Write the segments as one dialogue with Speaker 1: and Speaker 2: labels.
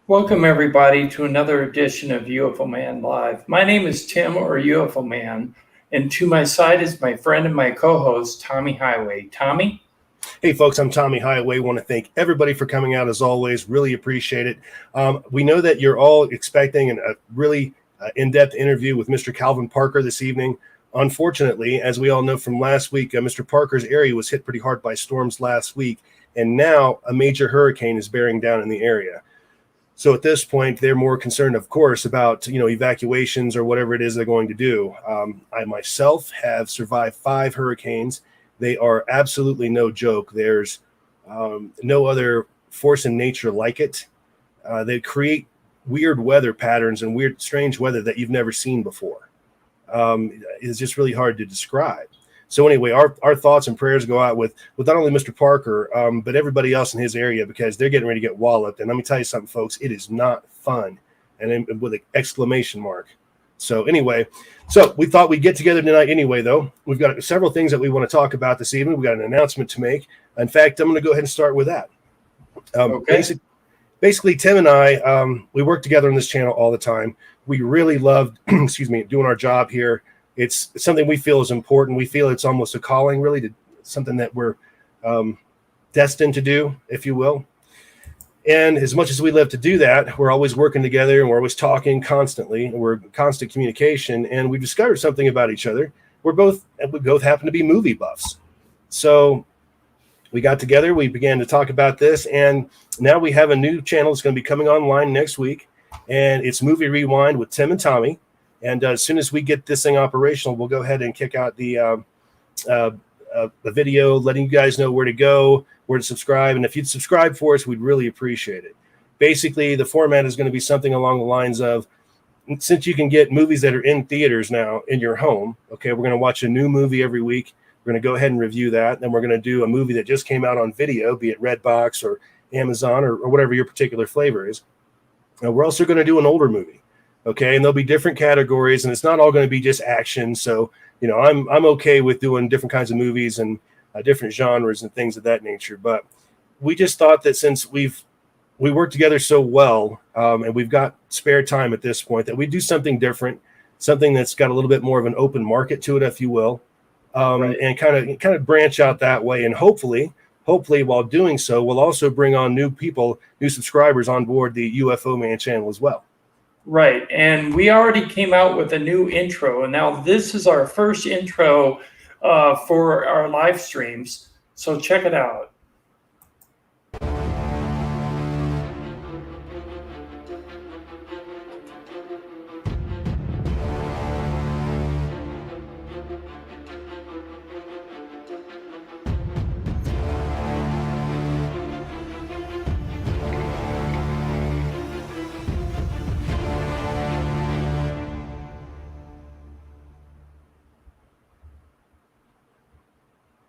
Speaker 1: Welcome, everybody, to another edition of UFO Man Live. My name is Tim, or UFO Man, and to my side is my friend and my co-host, Tommy Highway. Tommy?
Speaker 2: Hey, folks, I'm Tommy Highway. Want to thank everybody for coming out, as always. Really appreciate it. We know that you're all expecting a really in-depth interview with Mr. Calvin Parker this evening. Unfortunately, as we all know from last week, Mr. Parker's area was hit pretty hard by storms last week, and now a major hurricane is bearing down in the area. So at this point, they're more concerned, of course, about evacuations or whatever it is they're going to do. I myself have survived 5 hurricanes. They are absolutely no joke. There's no other force in nature like it. They create weird weather patterns and weird, strange weather that you've never seen before. It's just really hard to describe. So anyway, our thoughts and prayers go out with not only Mr. Parker, but everybody else in his area, because they're getting ready to get walloped. And let me tell you something, folks, it is not fun. And with an exclamation mark. So anyway, we thought we'd get together tonight anyway, though. We've got several things that we want to talk about this evening. We've got an announcement to make. In fact, I'm going to go ahead and start with that.
Speaker 1: Okay.
Speaker 2: Basically, Tim and I, we work together on this channel all the time. We really love, doing our job here. It's something we feel is important. We feel it's almost a calling, really, to something that we're destined to do, if you will. And as much as we love to do that, we're always working together and we're always talking constantly. And we're in constant communication. And we discovered something about each other. We both happen to be movie buffs. So we got together. We began to talk about this. And now we have a new channel that's going to be coming online next week. And it's Movie Rewind with Tim and Tommy. And as soon as we get this thing operational, we'll go ahead and kick out the video, letting you guys know where to go, where to subscribe. And if you'd subscribe for us, we'd really appreciate it. Basically, the format is going to be something along the lines of, since you can get movies that are in theaters now in your home, okay, we're going to watch a new movie every week. We're going to go ahead and review that. Then we're going to do a movie that just came out on video, be it Redbox or Amazon or whatever your particular flavor is. We're also going to do an older movie. Okay, and there'll be different categories, and it's not all going to be just action. So, I'm okay with doing different kinds of movies and different genres and things of that nature. But we just thought that since we work together so well, and we've got spare time at this point, that we do something different, something that's got a little bit more of an open market to it, if you will,
Speaker 1: Right.
Speaker 2: and kind of branch out that way. And hopefully, while doing so, we'll also bring on new people, new subscribers on board the UFO Man channel as well.
Speaker 1: Right. And we already came out with a new intro. And now this is our first intro for our live streams. So check it out.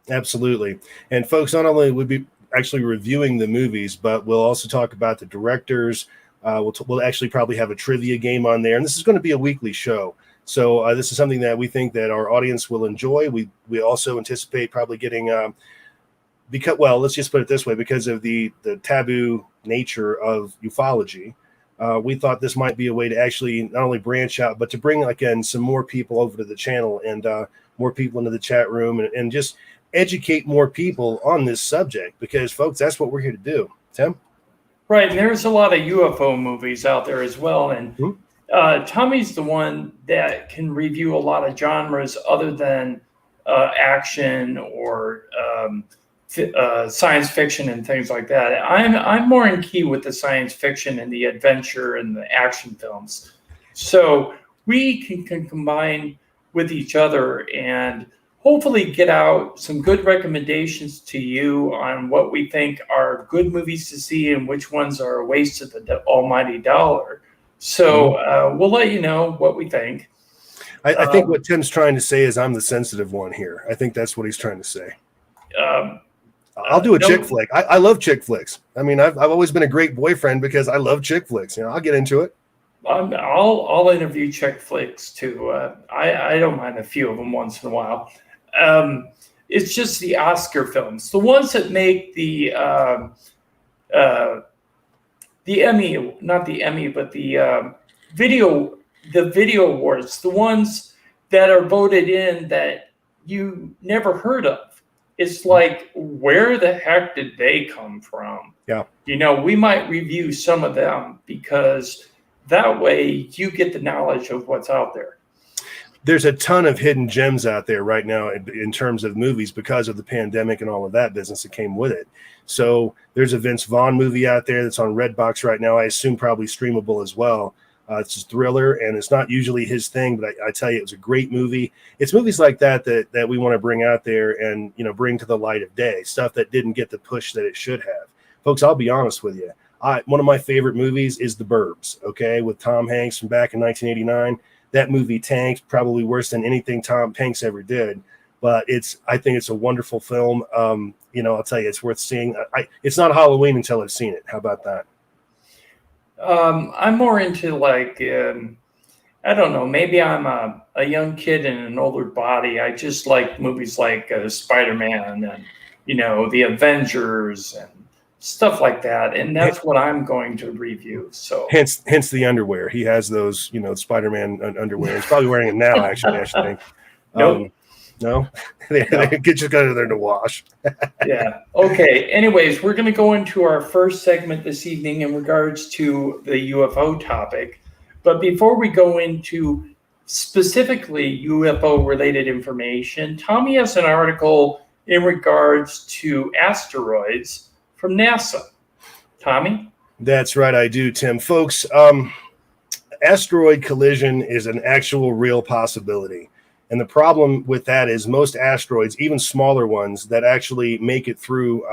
Speaker 2: Absolutely. And folks, not only would be actually reviewing the movies, but we'll also talk about the directors. We'll actually probably have a trivia game on there. And this is going to be a weekly show. So this is something that we think that our audience will enjoy. We also anticipate probably getting, let's just put it this way, because of the taboo nature of ufology, we thought this might be a way to actually not only branch out, but to bring, again, some more people over to the channel and more people into the chat room and just educate more people on this subject, because, folks, that's what we're here to do. Tim?
Speaker 1: Right. And there's a lot of UFO movies out there as well. And Tommy's the one that can review a lot of genres other than action or science fiction and things like that. I'm more in key with the science fiction and the adventure and the action films. So we can combine with each other and hopefully get out some good recommendations to you on what we think are good movies to see and which ones are a waste of the almighty dollar. So we'll let you know what we think.
Speaker 2: I think what Tim's trying to say is I'm the sensitive one here. I think that's what he's trying to say. I'll do a chick flick. I love chick flicks. I mean, I've always been a great boyfriend because I love chick flicks. I'll get into it.
Speaker 1: I'll interview chick flicks too. I don't mind a few of them once in a while. It's just the Oscar films, the ones that make the the Emmy, not the Emmy, but video, the video awards, the ones that are voted in that you never heard of. It's like, where the heck did they come from?
Speaker 2: Yeah.
Speaker 1: We might review some of them because that way you get the knowledge of what's out there.
Speaker 2: There's a ton of hidden gems out there right now in terms of movies because of the pandemic and all of that business that came with it. So there's a Vince Vaughn movie out there that's on Redbox right now. I assume probably streamable as well. It's a thriller, and it's not usually his thing, but I tell you, it was a great movie. It's movies like that we want to bring out there and bring to the light of day, stuff that didn't get the push that it should have. Folks, I'll be honest with you. One of my favorite movies is The Burbs, okay, with Tom Hanks from back in 1989. That movie tanked, probably worse than anything Tom Hanks ever did. But I think it's a wonderful film. I'll tell you, it's worth seeing. It's not Halloween until I've seen it. How about that?
Speaker 1: I'm more into I don't know, maybe I'm a young kid in an older body. I just like movies like Spider-Man and, the Avengers and stuff like that. And that's what I'm going to review. So
Speaker 2: hence the underwear. He has those, Spider-Man underwear. He's probably wearing it now, actually, I should think.
Speaker 1: Nope.
Speaker 2: No, they just go there to wash.
Speaker 1: Yeah. Okay. Anyways, we're going to go into our first segment this evening in regards to the UFO topic. But before we go into specifically UFO related information, Tommy has an article in regards to asteroids from NASA. Tommy?
Speaker 2: That's right, I do, Tim. Folks, asteroid collision is an actual real possibility. And the problem with that is most asteroids, even smaller ones that actually make it through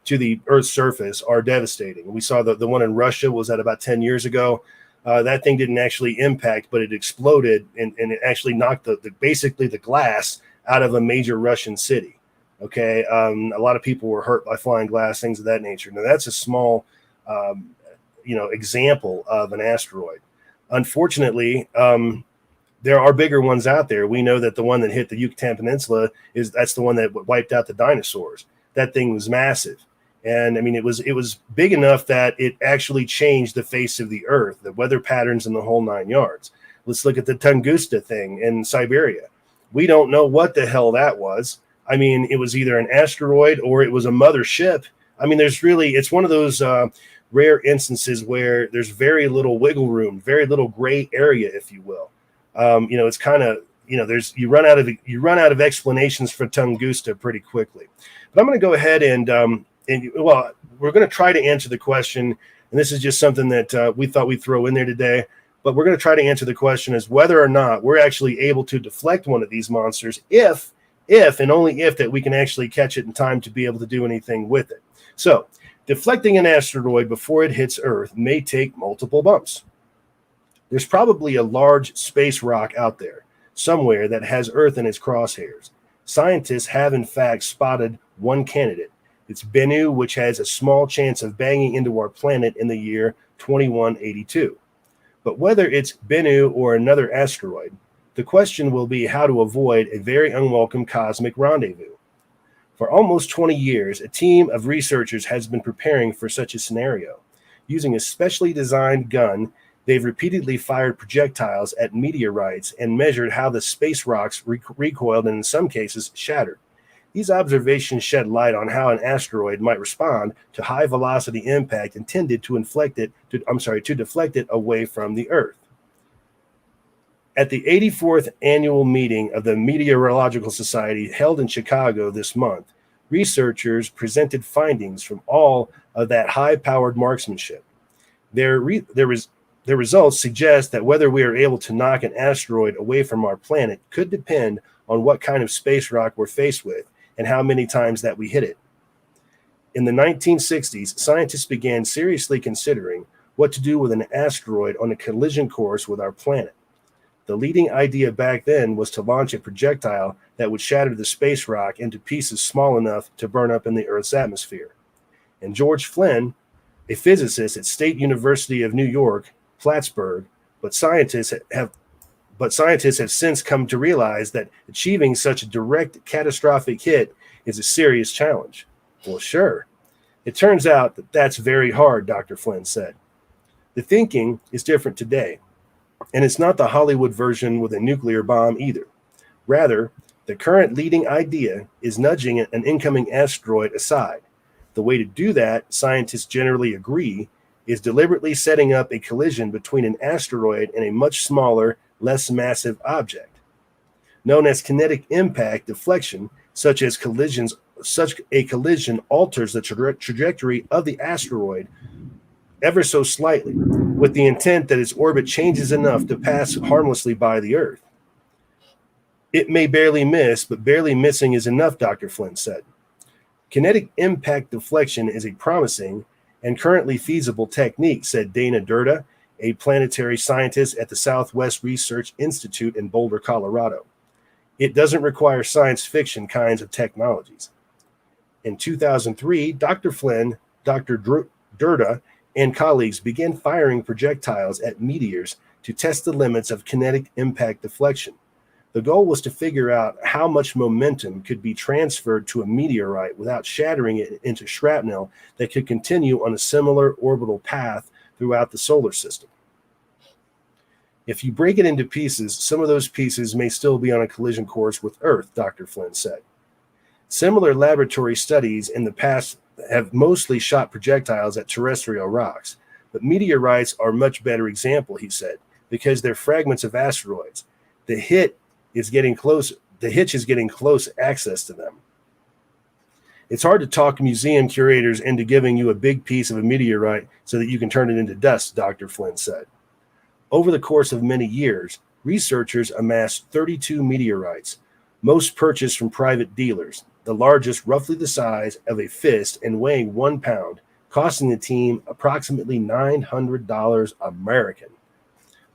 Speaker 2: to the Earth's surface, are devastating. We saw the one in Russia was at about 10 years ago. That thing didn't actually impact, but it exploded and it actually knocked basically the glass out of a major Russian city. Okay, a lot of people were hurt by flying glass, things of that nature. Now that's a small, example of an asteroid. Unfortunately, there are bigger ones out there. We know that the one that hit the Yucatan Peninsula that's the one that wiped out the dinosaurs. That thing was massive. And I mean, it was big enough that it actually changed the face of the Earth, the weather patterns and the whole 9 yards. Let's look at the Tunguska thing in Siberia. We don't know what the hell that was. I mean, it was either an asteroid or it was a mother ship. I mean, it's one of those rare instances where there's very little wiggle room, very little gray area, if you will. It's kind of, you run out of explanations for Tunguska pretty quickly. But I'm going to go ahead and we're going to try to answer the question. And this is just something that we thought we'd throw in there today. But we're going to try to answer the question as whether or not we're actually able to deflect one of these monsters if and only if that we can actually catch it in time to be able to do anything with it. So deflecting an asteroid before it hits Earth may take multiple bumps. There's probably a large space rock out there somewhere that has Earth in its crosshairs. Scientists have in fact spotted one candidate. It's Bennu, which has a small chance of banging into our planet in the year 2182. But whether it's Bennu or another asteroid, the question will be how to avoid a very unwelcome cosmic rendezvous. For almost 20 years, a team of researchers has been preparing for such a scenario. Using a specially designed gun, they've repeatedly fired projectiles at meteorites and measured how the space rocks recoiled and in some cases shattered. These observations shed light on how an asteroid might respond to high velocity impact intended to deflect it away from the Earth. At the 84th annual meeting of the Meteorological Society held in Chicago this month, researchers presented findings from all of that high-powered marksmanship. Their results suggest that whether we are able to knock an asteroid away from our planet could depend on what kind of space rock we're faced with and how many times that we hit it. In the 1960s, scientists began seriously considering what to do with an asteroid on a collision course with our planet. The leading idea back then was to launch a projectile that would shatter the space rock into pieces small enough to burn up in the Earth's atmosphere. And George Flynn, a physicist at State University of New York, Plattsburgh, but scientists have since come to realize that achieving such a direct catastrophic hit is a serious challenge. Well, sure. It turns out that that's very hard, Dr. Flynn said. The thinking is different today, and it's not the Hollywood version with a nuclear bomb either. Rather, the current leading idea is nudging an incoming asteroid aside. The way to do that, scientists generally agree, is deliberately setting up a collision between an asteroid and a much smaller, less massive object. Known as kinetic impact deflection, such a collision alters the trajectory of the asteroid ever so slightly, with the intent that its orbit changes enough to pass harmlessly by the Earth. It may barely miss, but barely missing is enough, Dr. Flynn said. Kinetic impact deflection is a promising and currently feasible technique, said Dana Durda, a planetary scientist at the Southwest Research Institute in Boulder, Colorado. It doesn't require science fiction kinds of technologies. In 2003, Dr. Flynn, Dr. Durda, and colleagues began firing projectiles at meteors to test the limits of kinetic impact deflection. The goal was to figure out how much momentum could be transferred to a meteorite without shattering it into shrapnel that could continue on a similar orbital path throughout the solar system. If you break it into pieces, some of those pieces may still be on a collision course with Earth, Dr. Flynn said. Similar laboratory studies in the past have mostly shot projectiles at terrestrial rocks, but meteorites are a much better example, he said, because they're fragments of asteroids. The hitch is getting close access to them. It's hard to talk museum curators into giving you a big piece of a meteorite so that you can turn it into dust, Dr. Flynn said. Over the course of many years, researchers amassed 32 meteorites, most purchased from private dealers, the largest roughly the size of a fist and weighing 1 pound, costing the team approximately $900 American.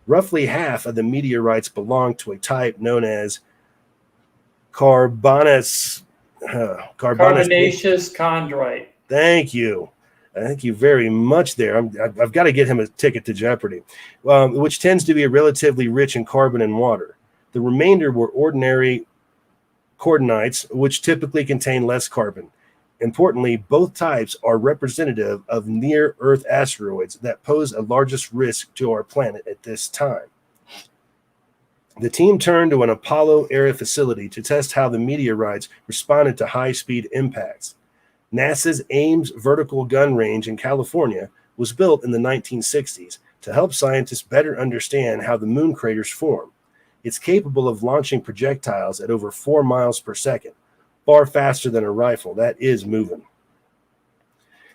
Speaker 2: Roughly half of the meteorites belong to a type known as carbonaceous
Speaker 1: chondrite.
Speaker 2: Thank you. Thank you very much there. I've got to get him a ticket to Jeopardy, which tends to be relatively rich in carbon and water. The remainder were ordinary cordonites, which typically contain less carbon. Importantly, both types are representative of near-Earth asteroids that pose the largest risk to our planet at this time. The team turned to an Apollo-era facility to test how the meteorites responded to high-speed impacts. NASA's Ames Vertical Gun Range in California was built in the 1960s to help scientists better understand how the moon craters form. It's capable of launching projectiles at over 4 miles per second, far faster than a rifle. That is moving.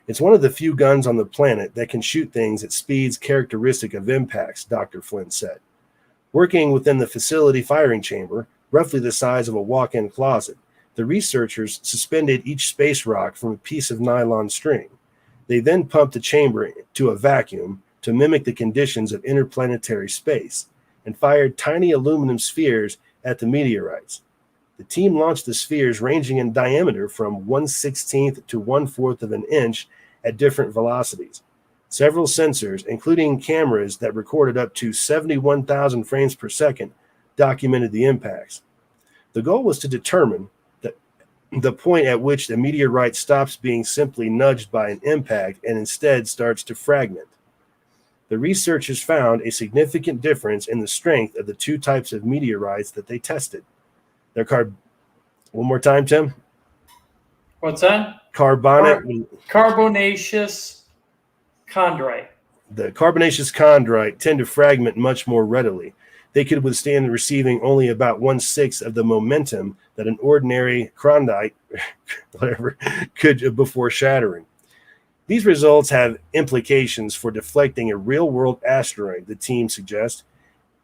Speaker 2: It's one of the few guns on the planet that can shoot things at speeds characteristic of impacts, Dr. Flynn said. Working within the facility firing chamber, roughly the size of a walk-in closet, the researchers suspended each space rock from a piece of nylon string. They then pumped the chamber to a vacuum to mimic the conditions of interplanetary space and fired tiny aluminum spheres at the meteorites. The team launched the spheres ranging in diameter from 1/16 to 1/4 of an inch at different velocities. Several sensors, including cameras that recorded up to 71,000 frames per second, documented the impacts. The goal was to determine the point at which the meteorite stops being simply nudged by an impact and instead starts to fragment. The researchers found a significant difference in the strength of the two types of meteorites that they tested. One more time, Tim.
Speaker 1: What's that? Carbonaceous chondrite.
Speaker 2: The carbonaceous chondrite tend to fragment much more readily. They could withstand receiving only about 1/6 of the momentum that an ordinary chondrite could before shattering. These results have implications for deflecting a real-world asteroid, the team suggests.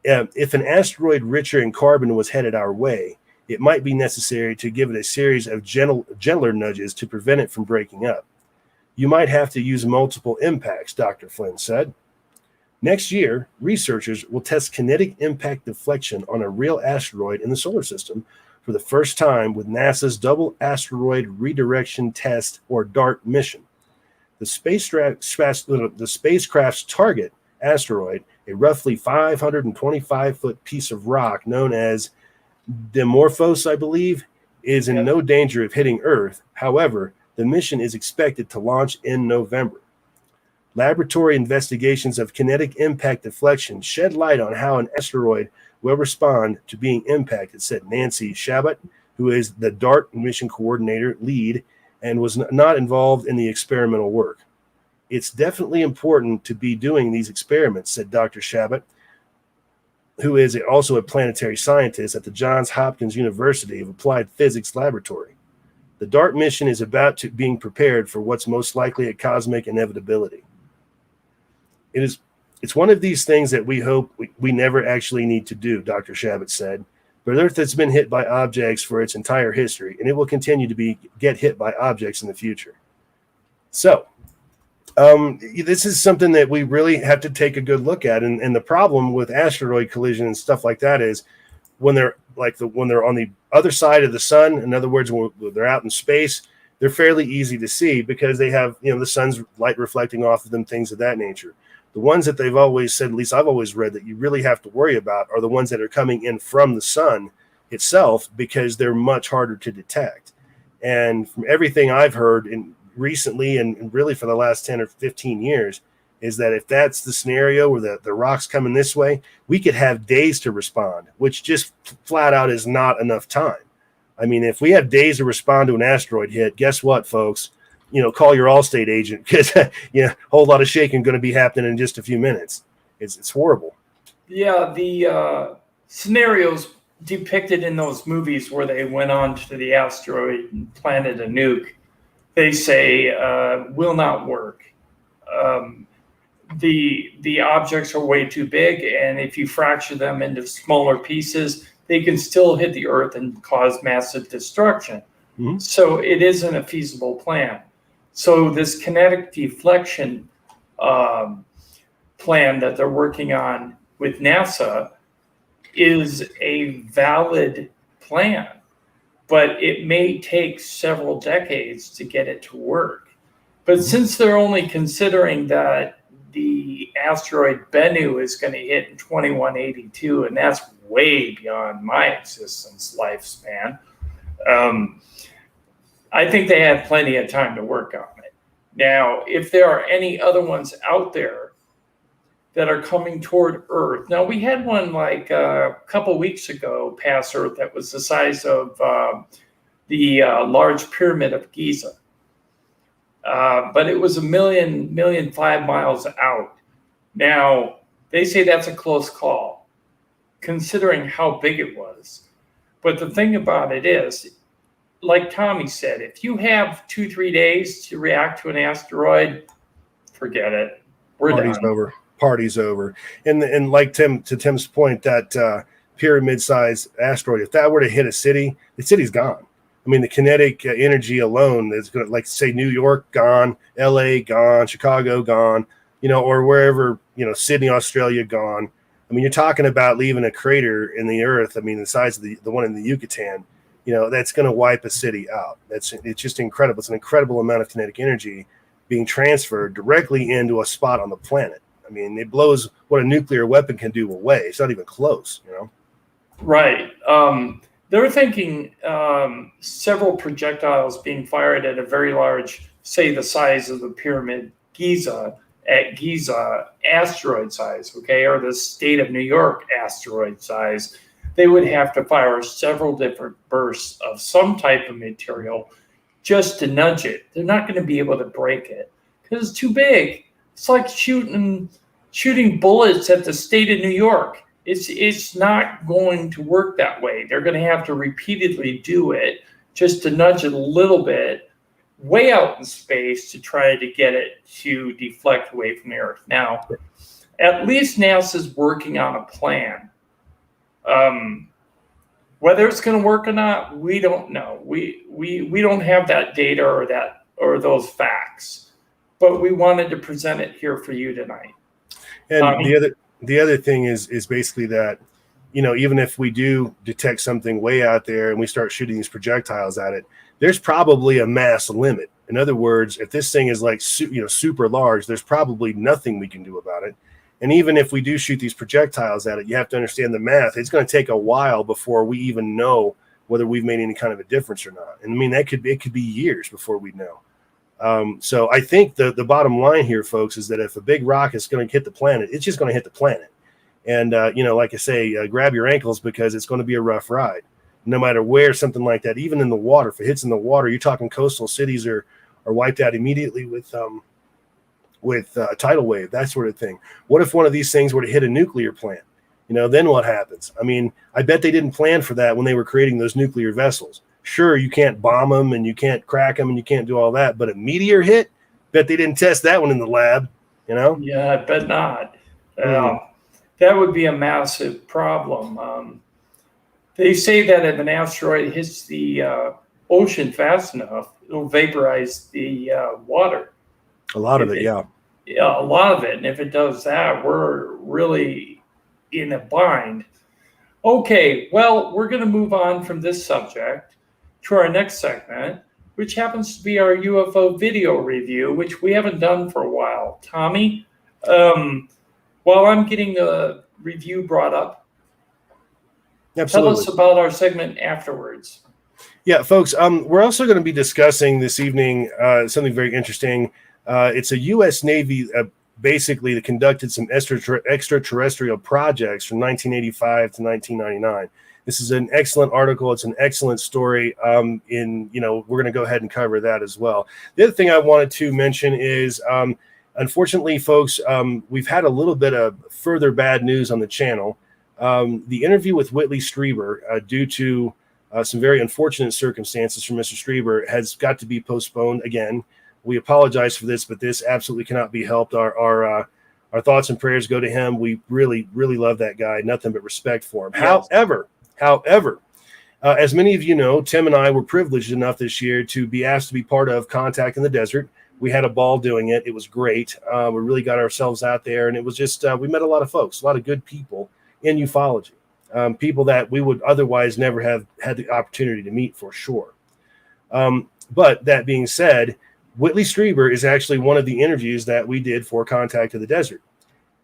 Speaker 2: If an asteroid richer in carbon was headed our way, it might be necessary to give it a series of gentler nudges to prevent it from breaking up. You might have to use multiple impacts, Dr. Flynn said. Next year, researchers will test kinetic impact deflection on a real asteroid in the solar system for the first time with NASA's Double Asteroid Redirection Test, or DART, mission. The spacecraft's target asteroid, a roughly 525-foot piece of rock known as Dimorphos, I believe, is in no danger of hitting Earth. However, the mission is expected to launch in November. Laboratory investigations of kinetic impact deflection shed light on how an asteroid will respond to being impacted, said Nancy Shabbat, who is the DART mission coordinator lead and was not involved in the experimental work. It's definitely important to be doing these experiments, said Dr. Shabbat, who is also a planetary scientist at the Johns Hopkins University of Applied Physics Laboratory. The DART mission is about to being prepared for what's most likely a cosmic inevitability. It's one of these things that we hope we never actually need to do, Dr. Shabbat said. But Earth has been hit by objects for its entire history, and it will continue to get hit by objects in the future. So, this is something that we really have to take a good look at. And the problem with asteroid collision and stuff like that is when they're on the other side of the sun, in other words, when they're out in space, they're fairly easy to see because they have, the sun's light reflecting off of them, things of that nature. The ones that they've always said, at least I've always read, that you really have to worry about are the ones that are coming in from the sun itself because they're much harder to detect. And from everything I've heard recently and really for the last 10 or 15 years is that if that's the scenario where the rock's coming this way, we could have days to respond, which just flat out is not enough time. I mean, if we have days to respond to an asteroid hit, guess what, folks? Call your Allstate agent because a whole lot of shaking going to be happening in just a few minutes. It's horrible.
Speaker 1: Yeah, the scenarios depicted in those movies where they went on to the asteroid and planted a nuke, they say will not work. The objects are way too big, and if you fracture them into smaller pieces, they can still hit the Earth and cause massive destruction. Mm-hmm. So it isn't a feasible plan. So this kinetic deflection plan that they're working on with NASA is a valid plan, but it may take several decades to get it to work. But since they're only considering that the asteroid Bennu is going to hit in 2182, and that's way beyond my existence lifespan, I think they have plenty of time to work on it. Now, if there are any other ones out there that are coming toward Earth, now we had one like a couple weeks ago pass Earth that was the size of the large pyramid of Giza. But it was 1.5 miles out. Now, they say that's a close call, considering how big it was. But the thing about it is, like Tommy said, if you have 2-3 days to react to an asteroid, forget it.
Speaker 2: Party's over. Party's over. And like Tim's point, that pyramid-sized asteroid, if that were to hit a city, the city's gone. I mean, the kinetic energy alone is going to, like, say, New York gone, LA gone, Chicago gone, or wherever, Sydney, Australia gone. I mean, you're talking about leaving a crater in the Earth. I mean, the size of the one in the Yucatan. That's going to wipe a city out. It's just incredible. It's an incredible amount of kinetic energy being transferred directly into a spot on the planet. I mean, it blows what a nuclear weapon can do away. It's not even close,
Speaker 1: Right. They're thinking several projectiles being fired at a very large, say the size of the pyramid Giza, at Giza asteroid size, okay, or the state of New York asteroid size. They would have to fire several different bursts of some type of material just to nudge it. They're not going to be able to break it because it's too big. It's like shooting bullets at the state of New York. It's not going to work that way. They're going to have to repeatedly do it just to nudge it a little bit way out in space to try to get it to deflect away from the Earth. Now, at least NASA's working on a plan. Whether it's going to work or not, we don't know. We don't have that data or those facts, but we wanted to present it here for you tonight.
Speaker 2: And the other thing is basically that, even if we do detect something way out there and we start shooting these projectiles at it, there's probably a mass limit. In other words, if this thing is like super large, there's probably nothing we can do about it. And even if we do shoot these projectiles at it, you have to understand the math. It's going to take a while before we even know whether we've made any kind of a difference or not. And I mean, it could be years before we know. So I think the bottom line here, folks, is that if a big rock is going to hit the planet, it's just going to hit the planet. And, like I say, grab your ankles because it's going to be a rough ride. No matter where something like that, even in the water, if it hits in the water, you're talking coastal cities are wiped out immediately with a tidal wave, that sort of thing. What if one of these things were to hit a nuclear plant? Then what happens? I mean, I bet they didn't plan for that when they were creating those nuclear vessels. Sure, you can't bomb them and you can't crack them and you can't do all that, but a meteor hit? Bet they didn't test that one in the lab,
Speaker 1: Yeah, I bet not. That would be a massive problem. They say that if an asteroid hits the ocean fast enough, it'll vaporize the water.
Speaker 2: A lot of it, yeah.
Speaker 1: Yeah, a lot of it. And if it does that, we're really in a bind. Okay, well, we're going to move on from this subject to our next segment, which happens to be our UFO video review, which we haven't done for a while. Tommy, while I'm getting the review brought up,
Speaker 2: Absolutely.
Speaker 1: Tell us about our segment afterwards.
Speaker 2: Yeah, folks, we're also going to be discussing this evening something very interesting. It's a U.S. Navy, basically, that conducted some extraterrestrial projects from 1985 to 1999. This is an excellent article. It's an excellent story. We're going to go ahead and cover that as well. The other thing I wanted to mention is, unfortunately, folks, we've had a little bit of further bad news on the channel. The interview with Whitley Strieber, due to some very unfortunate circumstances from Mr. Strieber, has got to be postponed again. We apologize for this, but this absolutely cannot be helped. Our thoughts and prayers go to him. We really, really love that guy. Nothing but respect for him. Yes. However, as many of you know, Tim and I were privileged enough this year to be asked to be part of Contact in the Desert. We had a ball doing it. It was great. We really got ourselves out there, and it was just we met a lot of folks, a lot of good people in ufology, people that we would otherwise never have had the opportunity to meet for sure. But that being said, Whitley Strieber is actually one of the interviews that we did for Contact in the Desert.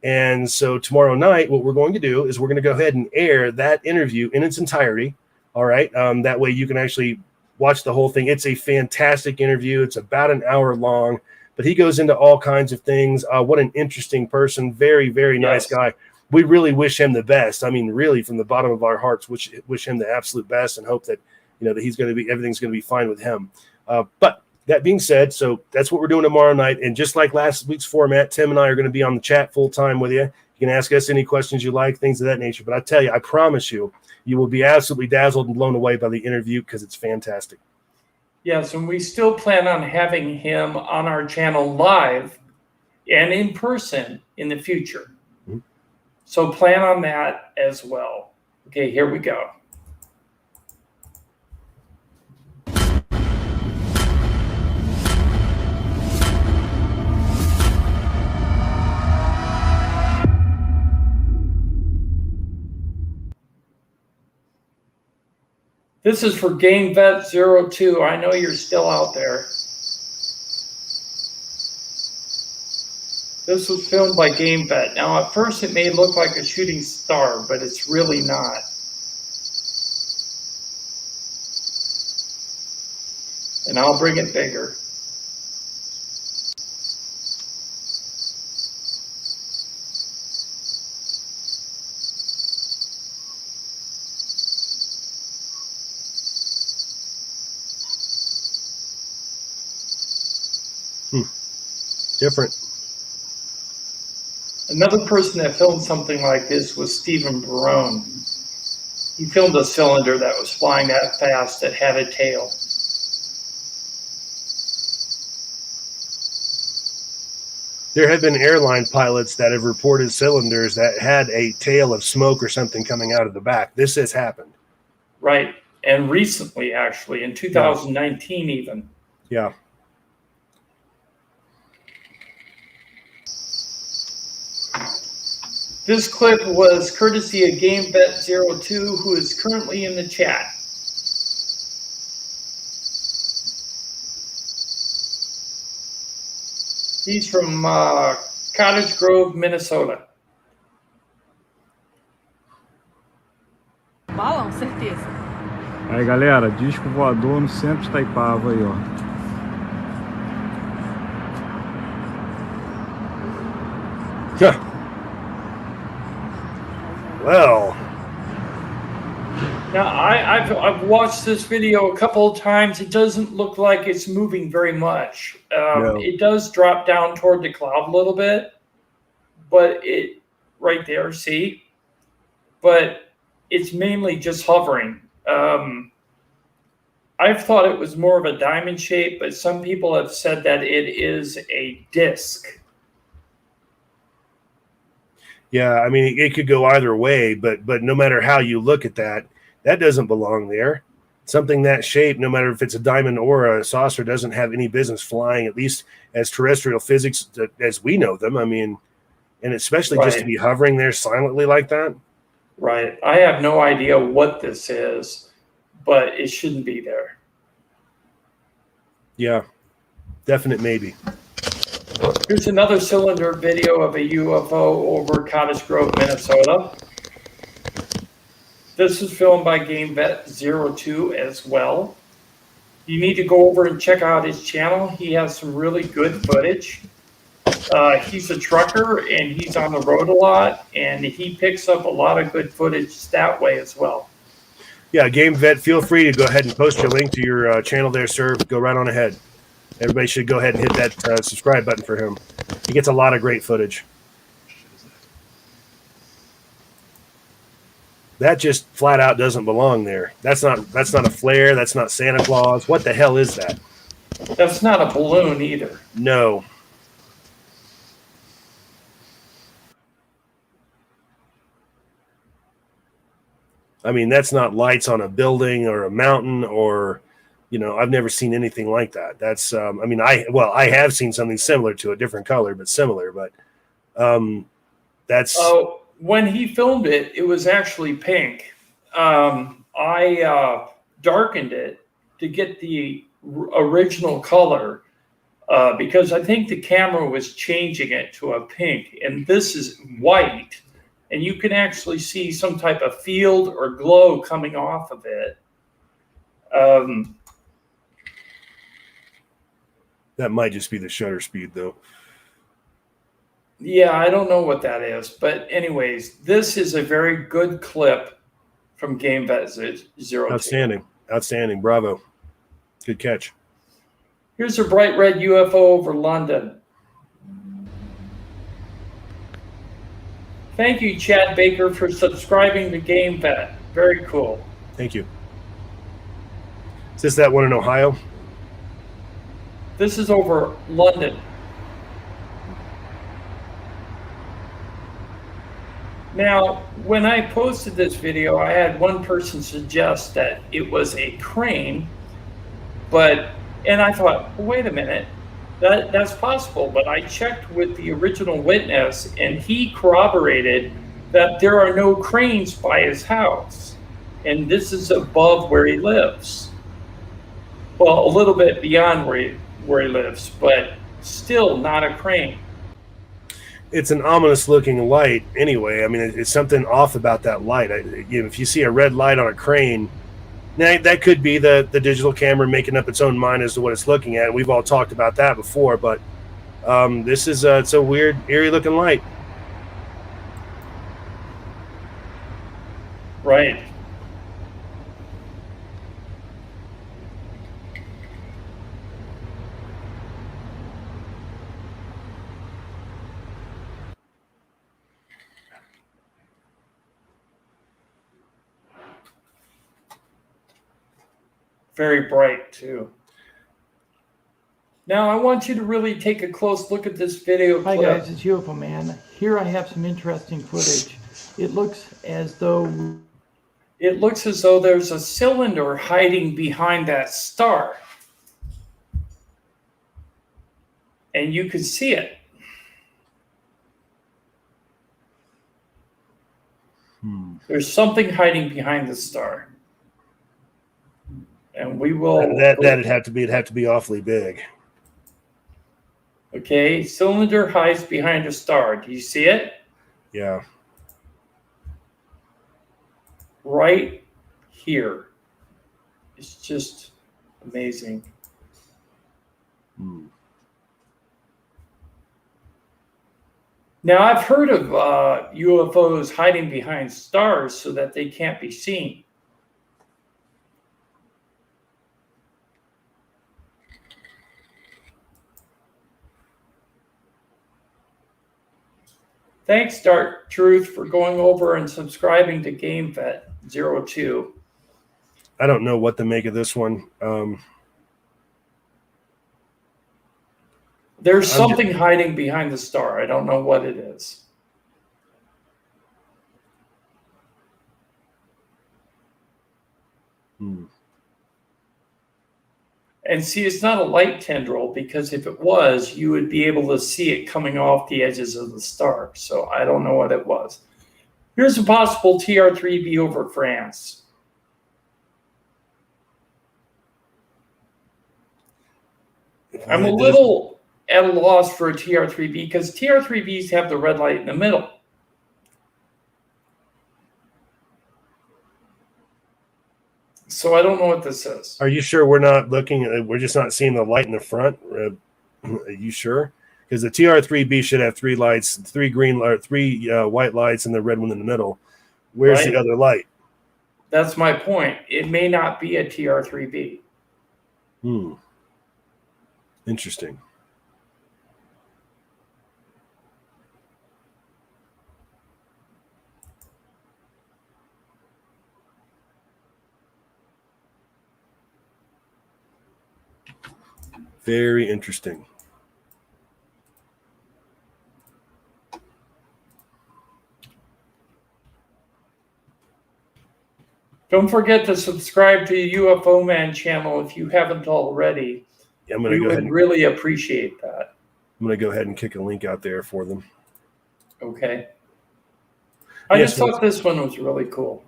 Speaker 2: And so tomorrow night, what we're going to do is we're going to go ahead and air that interview in its entirety. All right. That way you can actually watch the whole thing. It's a fantastic interview. It's about an hour long, but he goes into all kinds of things. What an interesting person. Very, very nice guy. We really wish him the best. I mean, really, from the bottom of our hearts, wish him the absolute best and hope that, that he's going to be, everything's going to be fine with him. But that being said, so that's what we're doing tomorrow night. And just like last week's format, Tim and I are going to be on the chat full time with you. You can ask us any questions you like, things of that nature. But I tell you, I promise you, you will be absolutely dazzled and blown away by the interview because it's fantastic.
Speaker 1: Yes, and we still plan on having him on our channel live and in person in the future. Mm-hmm. So plan on that as well. Okay, here we go. This is for Game Vet 02. I know you're still out there. This was filmed by Game Vet. Now, at first, it may look like a shooting star, but it's really not. And I'll bring it bigger.
Speaker 2: Different.
Speaker 1: Another person that filmed something like this was Stephen Barone. He filmed a cylinder that was flying that fast that had a tail.
Speaker 2: There have been airline pilots that have reported cylinders that had a tail of smoke or something coming out of the back. This has happened.
Speaker 1: Right. And recently, actually, in 2019 even.
Speaker 2: Yeah.
Speaker 1: This clip was courtesy of Game Vet 02, who is currently in the chat. He's from Cottage Grove, Minnesota.
Speaker 3: Balão, certeza.
Speaker 4: Aí, galera, disco voador no centro de Itaipava aí, ó.
Speaker 2: Well,
Speaker 1: Now, I've watched this video a couple of times. It doesn't look like it's moving very much.
Speaker 2: no.
Speaker 1: It does drop down toward the cloud a little bit, but it right there, see? But it's mainly just hovering. I've thought it was more of a diamond shape, but some people have said that it is a disc.
Speaker 2: Yeah, I mean, it could go either way, but no matter how you look at that, that doesn't belong there. Something that shape, no matter if it's a diamond or a saucer, doesn't have any business flying, at least as terrestrial physics as we know them. I mean, and especially just to be hovering there silently like that.
Speaker 1: Right. I have no idea what this is, but it shouldn't be there.
Speaker 2: Yeah, definite maybe.
Speaker 1: Here's another cylinder video of a UFO over Cottage Grove, Minnesota. This was filmed by Game Vet 02 as well. You need to go over and check out his channel. He has some really good footage. He's a trucker and he's on the road a lot, and he picks up a lot of good footage that way as well.
Speaker 2: Yeah, Game Vet, feel free to go ahead and post your link to your channel there, sir. Go right on ahead. Everybody should go ahead and hit that subscribe button for him. He gets a lot of great footage. That just flat out doesn't belong there. That's not a flare. That's not Santa Claus. What the hell is that?
Speaker 1: That's not a balloon either.
Speaker 2: No. I mean, that's not lights on a building or a mountain or, you know, I've never seen anything like that. That's, I mean, I have seen something similar to a different color, but similar, but that's.
Speaker 1: Oh, when he filmed it, it was actually pink. I darkened it to get the original color because I think the camera was changing it to a pink, and this is white. And you can actually see some type of field or glow coming off of it.
Speaker 2: That might just be the shutter speed, though.
Speaker 1: Yeah, I don't know what that is. But anyways, this is a very good clip from Game Vet 02.
Speaker 2: Outstanding. Outstanding. Bravo. Good catch.
Speaker 1: Here's a bright red UFO over London. Thank you, Chad Baker, for subscribing to Game Vet. Very cool.
Speaker 2: Thank you. Is this that one in Ohio?
Speaker 1: This is over London. Now, when I posted this video, I had one person suggest that it was a crane, and I thought, well, wait a minute. That's possible, but I checked with the original witness, and he corroborated that there are no cranes by his house, and this is above where he lives. Well, a little bit beyond where he lives, but still not a crane.
Speaker 2: It's an ominous-looking light anyway. I mean, it's something off about that light. If you see a red light on a crane, now, that could be the digital camera making up its own mind as to what it's looking at. We've all talked about that before, but this is it's a weird, eerie-looking light.
Speaker 1: Right. Very bright, too. Now, I want you to really take a close look at this video clip.
Speaker 3: Hi guys, it's Ufo Man. Here I have some interesting footage. It looks as though
Speaker 1: there's a cylinder hiding behind that star. And you can see it. There's something hiding behind the star. And we will.
Speaker 2: It'd have to be awfully big.
Speaker 1: Okay, cylinder hides behind a star. Do you see it?
Speaker 2: Yeah.
Speaker 1: Right here. It's just amazing. Now, I've heard of UFOs hiding behind stars so that they can't be seen. Thanks, Dark Truth, for going over and subscribing to GameFet02.
Speaker 2: I don't know what to make of this one.
Speaker 1: There's something hiding behind the star. I don't know what it is. And see, it's not a light tendril, because if it was, you would be able to see it coming off the edges of the star. So I don't know what it was. Here's a possible TR3B over France. I'm a little at a loss for a TR3B, because TR3Bs have the red light in the middle. So I don't know what this is.
Speaker 2: Are you sure we're not looking at, we're just not seeing the light in the front? Are you sure? Because the TR3B should have three lights, three white lights and the red one in the middle. Where's the other light?
Speaker 1: That's my point. It may not be a TR3B.
Speaker 2: Interesting. Very interesting.
Speaker 1: Don't forget to subscribe to the UFO Man channel if you haven't already.
Speaker 2: Yeah, I'm going to go ahead and
Speaker 1: really appreciate that.
Speaker 2: I'm going to go ahead and kick a link out there for them.
Speaker 1: Okay. I just thought this one was really cool.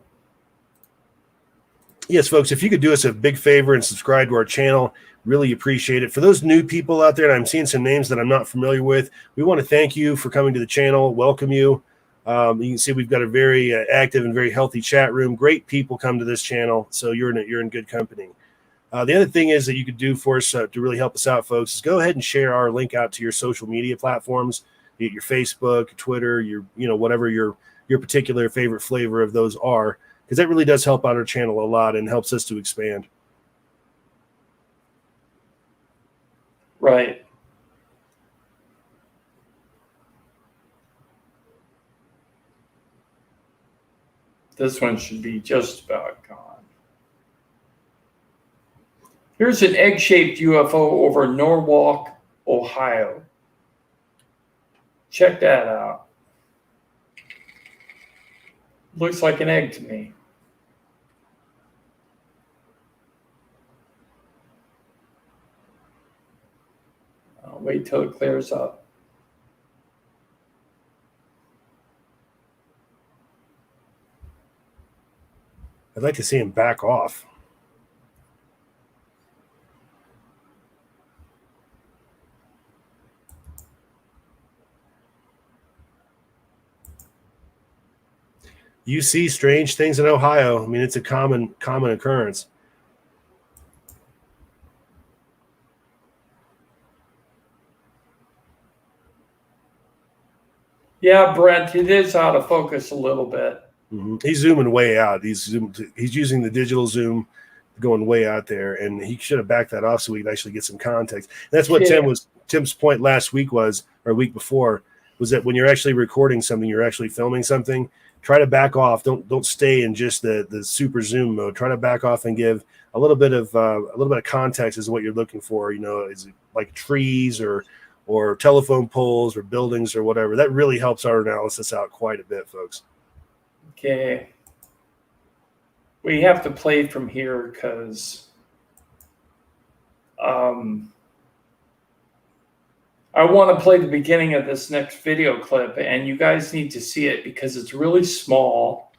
Speaker 2: Yes, folks, if you could do us a big favor and subscribe to our channel, really appreciate it. For those new people out there, and I'm seeing some names that I'm not familiar with, we want to thank you for coming to the channel, welcome you. You can see we've got a very active and very healthy chat room. Great people come to this channel, so you're in good company. The other thing is that you could do for us to really help us out, folks, is go ahead and share our link out to your social media platforms, your Facebook, Twitter, your whatever your particular favorite flavor of those are, because that really does help out our channel a lot and helps us to expand.
Speaker 1: Right. This one should be just about gone. Here's an egg-shaped UFO over Norwalk, Ohio. Check that out. Looks like an egg to me. I'll wait till it clears up.
Speaker 2: I'd like to see him back off. You see strange things in Ohio. I mean, it's a common occurrence.
Speaker 1: Yeah, Brent, it is out of focus a little bit.
Speaker 2: He's zooming way out. He's using the digital zoom, going way out there, and he should have backed that off so we could actually get some context. And that's what Tim's point last week was, or a week before, was that when you're actually recording something, you're actually filming something, try to back off. Don't stay in just the super zoom mode. Try to back off and give a little bit of context as to what you're looking for. Is it like trees or telephone poles or buildings or whatever? That really helps our analysis out quite a bit, folks.
Speaker 1: Okay. We have to play from here because I want to play the beginning of this next video clip, and you guys need to see it because it's really small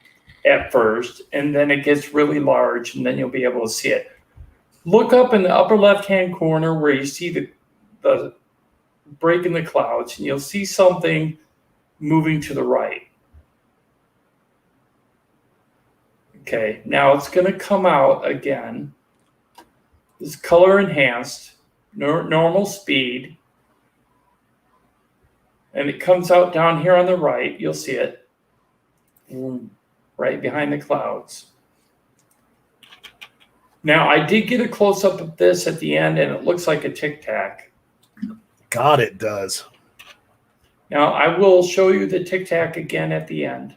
Speaker 1: at first, and then it gets really large, and then you'll be able to see it. Look up in the upper left-hand corner where you see the break in the clouds, and you'll see something moving to the right. Okay, now it's going to come out again. This color enhanced, normal speed. And it comes out down here on the right. You'll see it right behind the clouds. Now, I did get a close-up of this at the end, and it looks like a Tic Tac.
Speaker 2: God, it does.
Speaker 1: Now, I will show you the Tic Tac again at the end.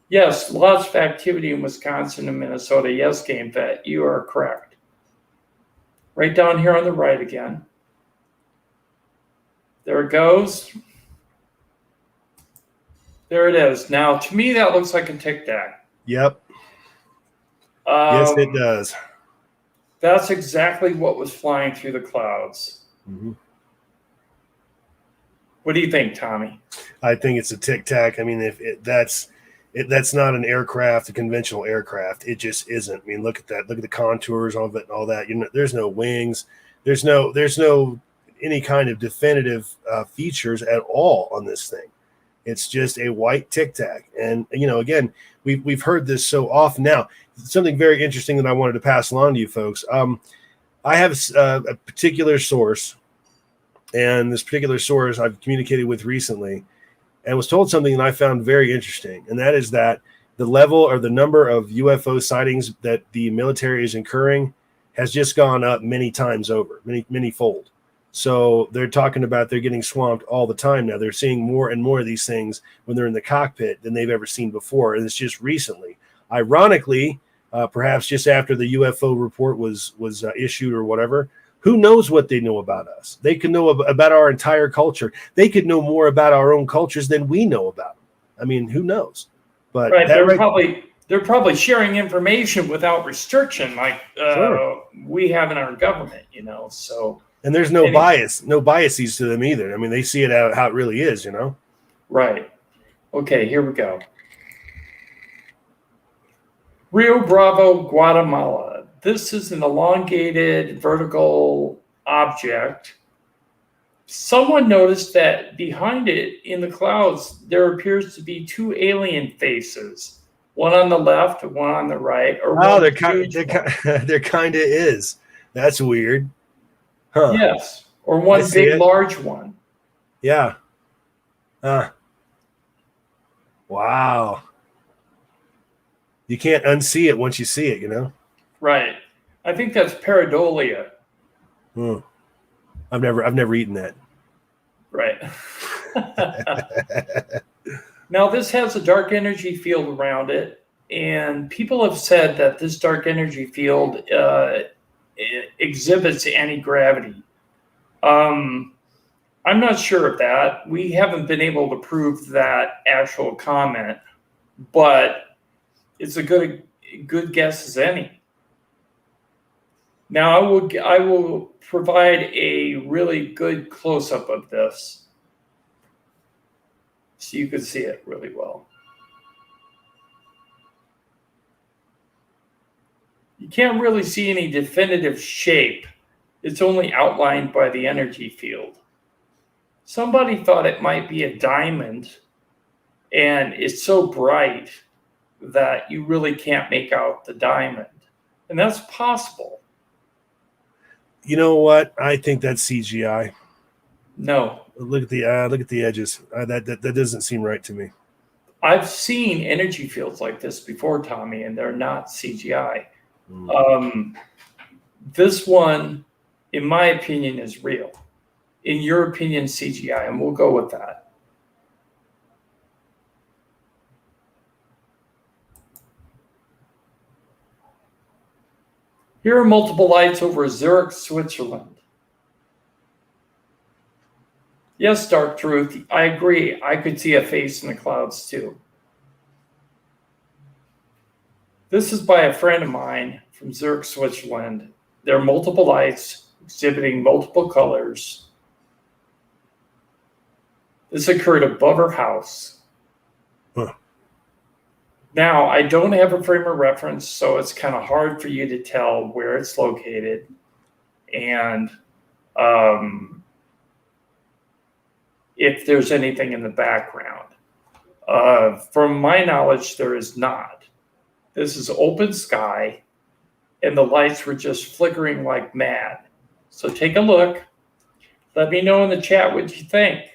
Speaker 1: Yes, lots of activity in Wisconsin and Minnesota. Yes, Game Vet, you are correct. Right down here on the right again. There it goes. There it is. Now, to me, that looks like a Tic Tac.
Speaker 2: Yep. Yes, it does.
Speaker 1: That's exactly what was flying through the clouds.
Speaker 2: Mm-hmm.
Speaker 1: What do you think, Tommy?
Speaker 2: I think it's a Tic Tac. I mean, that's not an aircraft, a conventional aircraft. It just isn't. I mean, look at that. Look at the contours of it and all that. There's no wings. There's no any kind of definitive features at all on this thing. It's just a white Tic Tac. And, again, we've heard this so often. Now, something very interesting that I wanted to pass along to you folks. I have a particular source, and this particular source I've communicated with recently and was told something that I found very interesting. And that is that the level or the number of UFO sightings that the military is incurring has just gone up many times over, many fold. So they're talking about they're getting swamped all the time now. They're seeing more and more of these things when they're in the cockpit than they've ever seen before. And it's just recently. Ironically, perhaps just after the UFO report was issued or whatever, who knows what they know about us? They could know about our entire culture. They could know more about our own cultures than we know about them. I mean, who knows? But
Speaker 1: right, they're probably sharing information without restriction, like
Speaker 2: Sure.
Speaker 1: we have in our government, So.
Speaker 2: And there's no biases to them either. I mean, they see it how it really is,
Speaker 1: Right. Okay, here we go. Rio Bravo, Guatemala. This is an elongated vertical object. Someone noticed that behind it in the clouds, there appears to be two alien faces, one on the left, one on the right.
Speaker 2: There kind of is. That's weird. Huh.
Speaker 1: Yes, or one big, large one.
Speaker 2: Yeah. Wow. You can't unsee it once you see it,
Speaker 1: Right. I think that's pareidolia.
Speaker 2: I've never eaten that.
Speaker 1: Right. Now, this has a dark energy field around it, and people have said that this dark energy field exhibits anti-gravity. I'm not sure of that. We haven't been able to prove that actual comment, but it's a good guess as any. Now, I will provide a really good close-up of this so you can see it really well. You can't really see any definitive shape. It's only outlined by the energy field. Somebody thought it might be a diamond, and it's so bright that you really can't make out the diamond. And that's possible.
Speaker 2: You know what? I think that's CGI.
Speaker 1: No.
Speaker 2: Look at the edges. That doesn't seem right to me.
Speaker 1: I've seen energy fields like this before, Tommy, and they're not CGI. This one, in my opinion, is real. In your opinion, CGI, and we'll go with that. Here are multiple lights over Zurich, Switzerland. Yes, Dark Truth, I agree. I could see a face in the clouds too. This is by a friend of mine from Zurich, Switzerland. There are multiple lights exhibiting multiple colors. This occurred above her house.
Speaker 2: Huh.
Speaker 1: Now, I don't have a frame of reference, so it's kind of hard for you to tell where it's located. And if there's anything in the background. From my knowledge, there is not. This is open sky, and the lights were just flickering like mad. So take a look. Let me know in the chat what you think.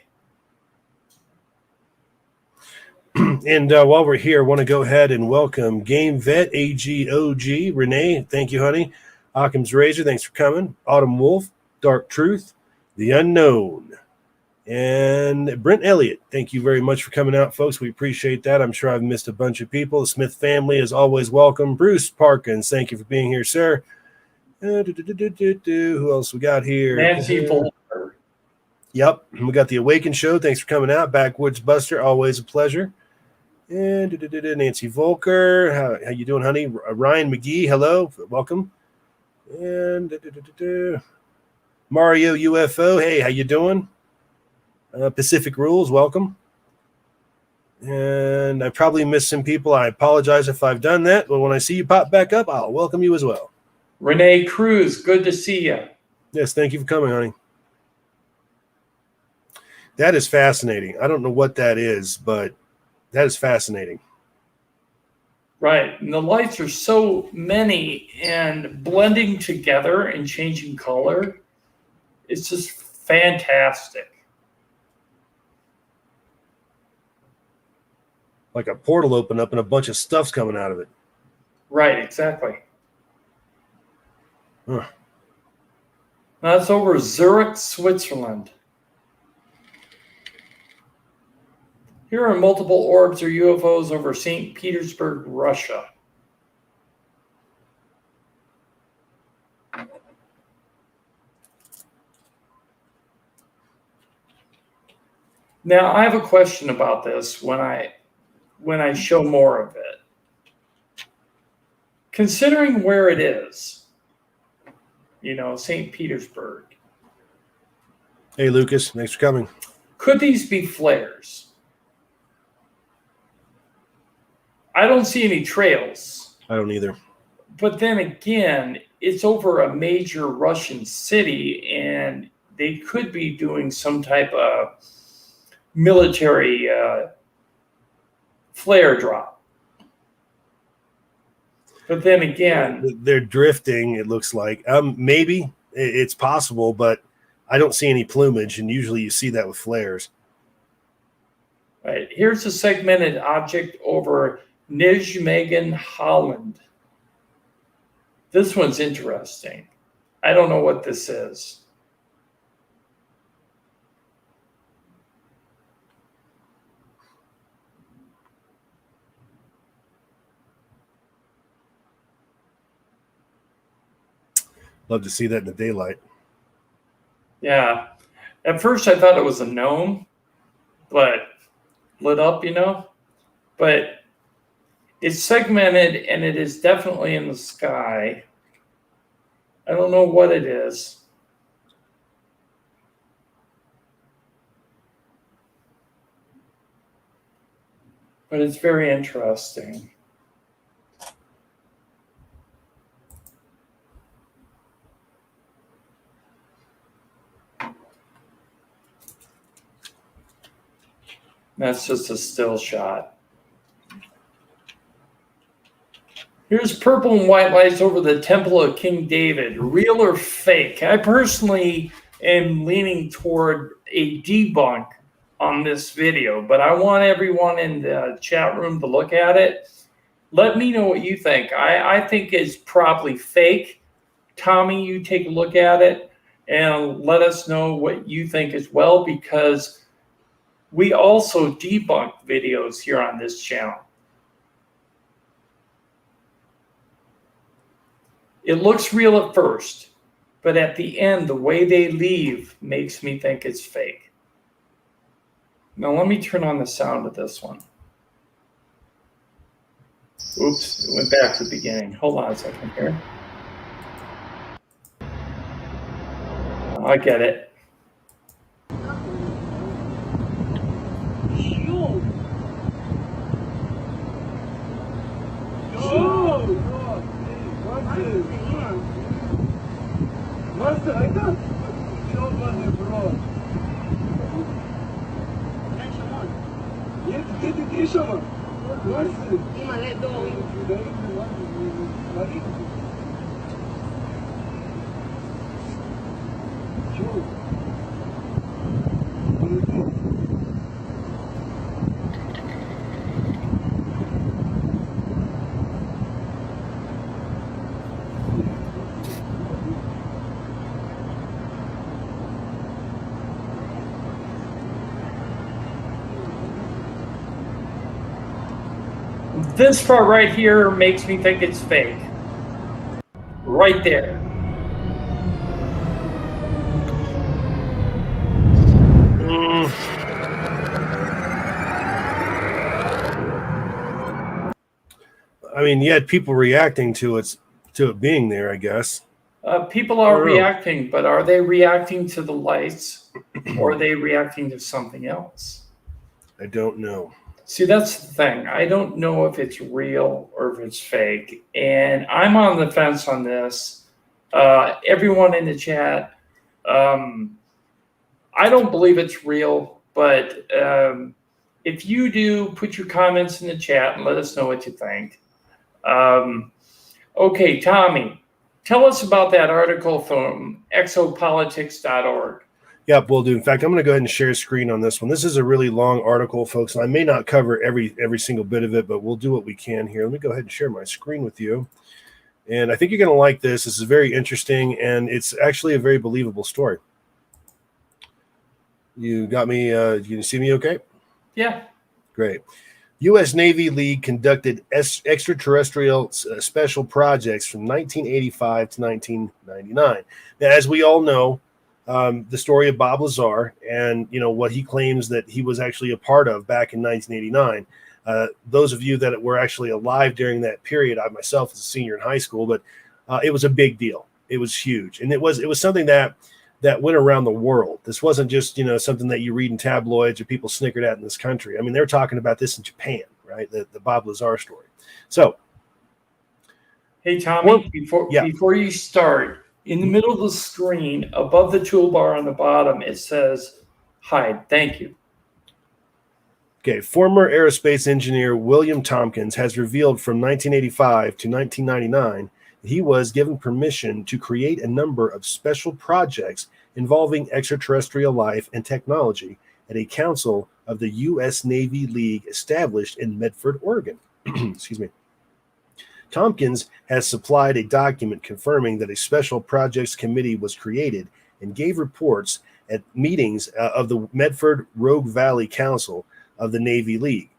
Speaker 2: And while we're here, I want to go ahead and welcome Game Vet AGOG. Renee, thank you, honey. Occam's Razor, thanks for coming. Autumn Wolf, Dark Truth, The Unknown. And Brent Elliott, thank you very much for coming out, folks. We appreciate that. I'm sure I've missed a bunch of people. The Smith family is always welcome. Bruce Parkins, thank you for being here, sir. Who else we got here?
Speaker 1: Nancy Volker.
Speaker 2: Yep, we got the Awaken Show. Thanks for coming out. Backwoods Buster, always a pleasure. And Nancy Volker, how you doing, honey? Ryan McGee, hello, welcome. And Mario UFO, hey, how you doing? Pacific Rules, welcome. And I probably missed some people. I apologize if I've done that, but when I see you pop back up, I'll welcome you as well.
Speaker 1: Renee Cruz, good to see you.
Speaker 2: Yes, thank you for coming, honey. That is fascinating. I don't know what that is, but that is fascinating.
Speaker 1: Right. And the lights are so many and blending together and changing color. It's just fantastic.
Speaker 2: Like a portal opened up and a bunch of stuff's coming out of it.
Speaker 1: Right, exactly.
Speaker 2: Huh.
Speaker 1: That's over Zurich, Switzerland. Here are multiple orbs or UFOs over St. Petersburg, Russia. Now, I have a question about this when I show more of it. Considering where it is, St. Petersburg.
Speaker 2: Hey, Lucas, thanks for coming.
Speaker 1: Could these be flares? I don't see any trails.
Speaker 2: I don't either.
Speaker 1: But then again, it's over a major Russian city, and they could be doing some type of military flare drop. But then again,
Speaker 2: they're drifting, it looks like. Maybe it's possible, but I don't see any plumage, and usually you see that with flares.
Speaker 1: Right. Here's a segmented object over Nijmegen, Holland. This one's interesting. I don't know what this is.
Speaker 2: Love to see that in the daylight.
Speaker 1: Yeah. At first I thought it was a gnome, but lit up, But it's segmented, and it is definitely in the sky. I don't know what it is. But it's very interesting. That's just a still shot. Here's purple and white lights over the Temple of King David. Real or fake? I personally am leaning toward a debunk on this video, but I want everyone in the chat room to look at it. Let me know what you think. I think it's probably fake. Tommy, you take a look at it and let us know what you think as well, because we also debunk videos here on this channel. It looks real at first, but at the end, the way they leave makes me think it's fake. Now let me turn on the sound of this one. Oops, it went back to the beginning. Hold on a second here. I get it. This part right here makes me think it's fake. Right there.
Speaker 2: I mean, you had people reacting to it being there, I guess.
Speaker 1: People are reacting, but are they reacting to the lights or are they reacting to something else?
Speaker 2: I don't know.
Speaker 1: See, that's the thing. I don't know if it's real or if it's fake. And I'm on the fence on this. Everyone in the chat, I don't believe it's real, but if you do, put your comments in the chat and let us know what you think. Okay, Tommy, tell us about that article from exopolitics.org.
Speaker 2: Yep, will do. In fact, I'm going to go ahead and share screen on this one. This is a really long article, folks, and I may not cover every single bit of it, but we'll do what we can here. Let me go ahead and share my screen with you. And I think you're going to like this. This is very interesting, and it's actually a very believable story. You got me? You can see me okay?
Speaker 1: Yeah.
Speaker 2: Great. U.S. Navy League conducted extraterrestrial special projects from 1985 to 1999. Now, as we all know, the story of Bob Lazar and what he claims that he was actually a part of back in 1989. Those of you that were actually alive during that period, I myself was a senior in high school, but it was a big deal. It was huge, and it was something that went around the world. This wasn't just something that you read in tabloids or people snickered at in this country. I mean, they're talking about this in Japan, right? The Bob Lazar story. So,
Speaker 1: hey Tommy, before you start, in the middle of the screen, above the toolbar on the bottom, it says hide. Thank you.
Speaker 2: Okay, former aerospace engineer William Tompkins has revealed from 1985 to 1999 he was given permission to create a number of special projects involving extraterrestrial life and technology at a council of the U.S. Navy League established in Medford, Oregon. Excuse me. Tompkins has supplied a document confirming that a special projects committee was created and gave reports at meetings of the Medford Rogue Valley Council of the Navy League.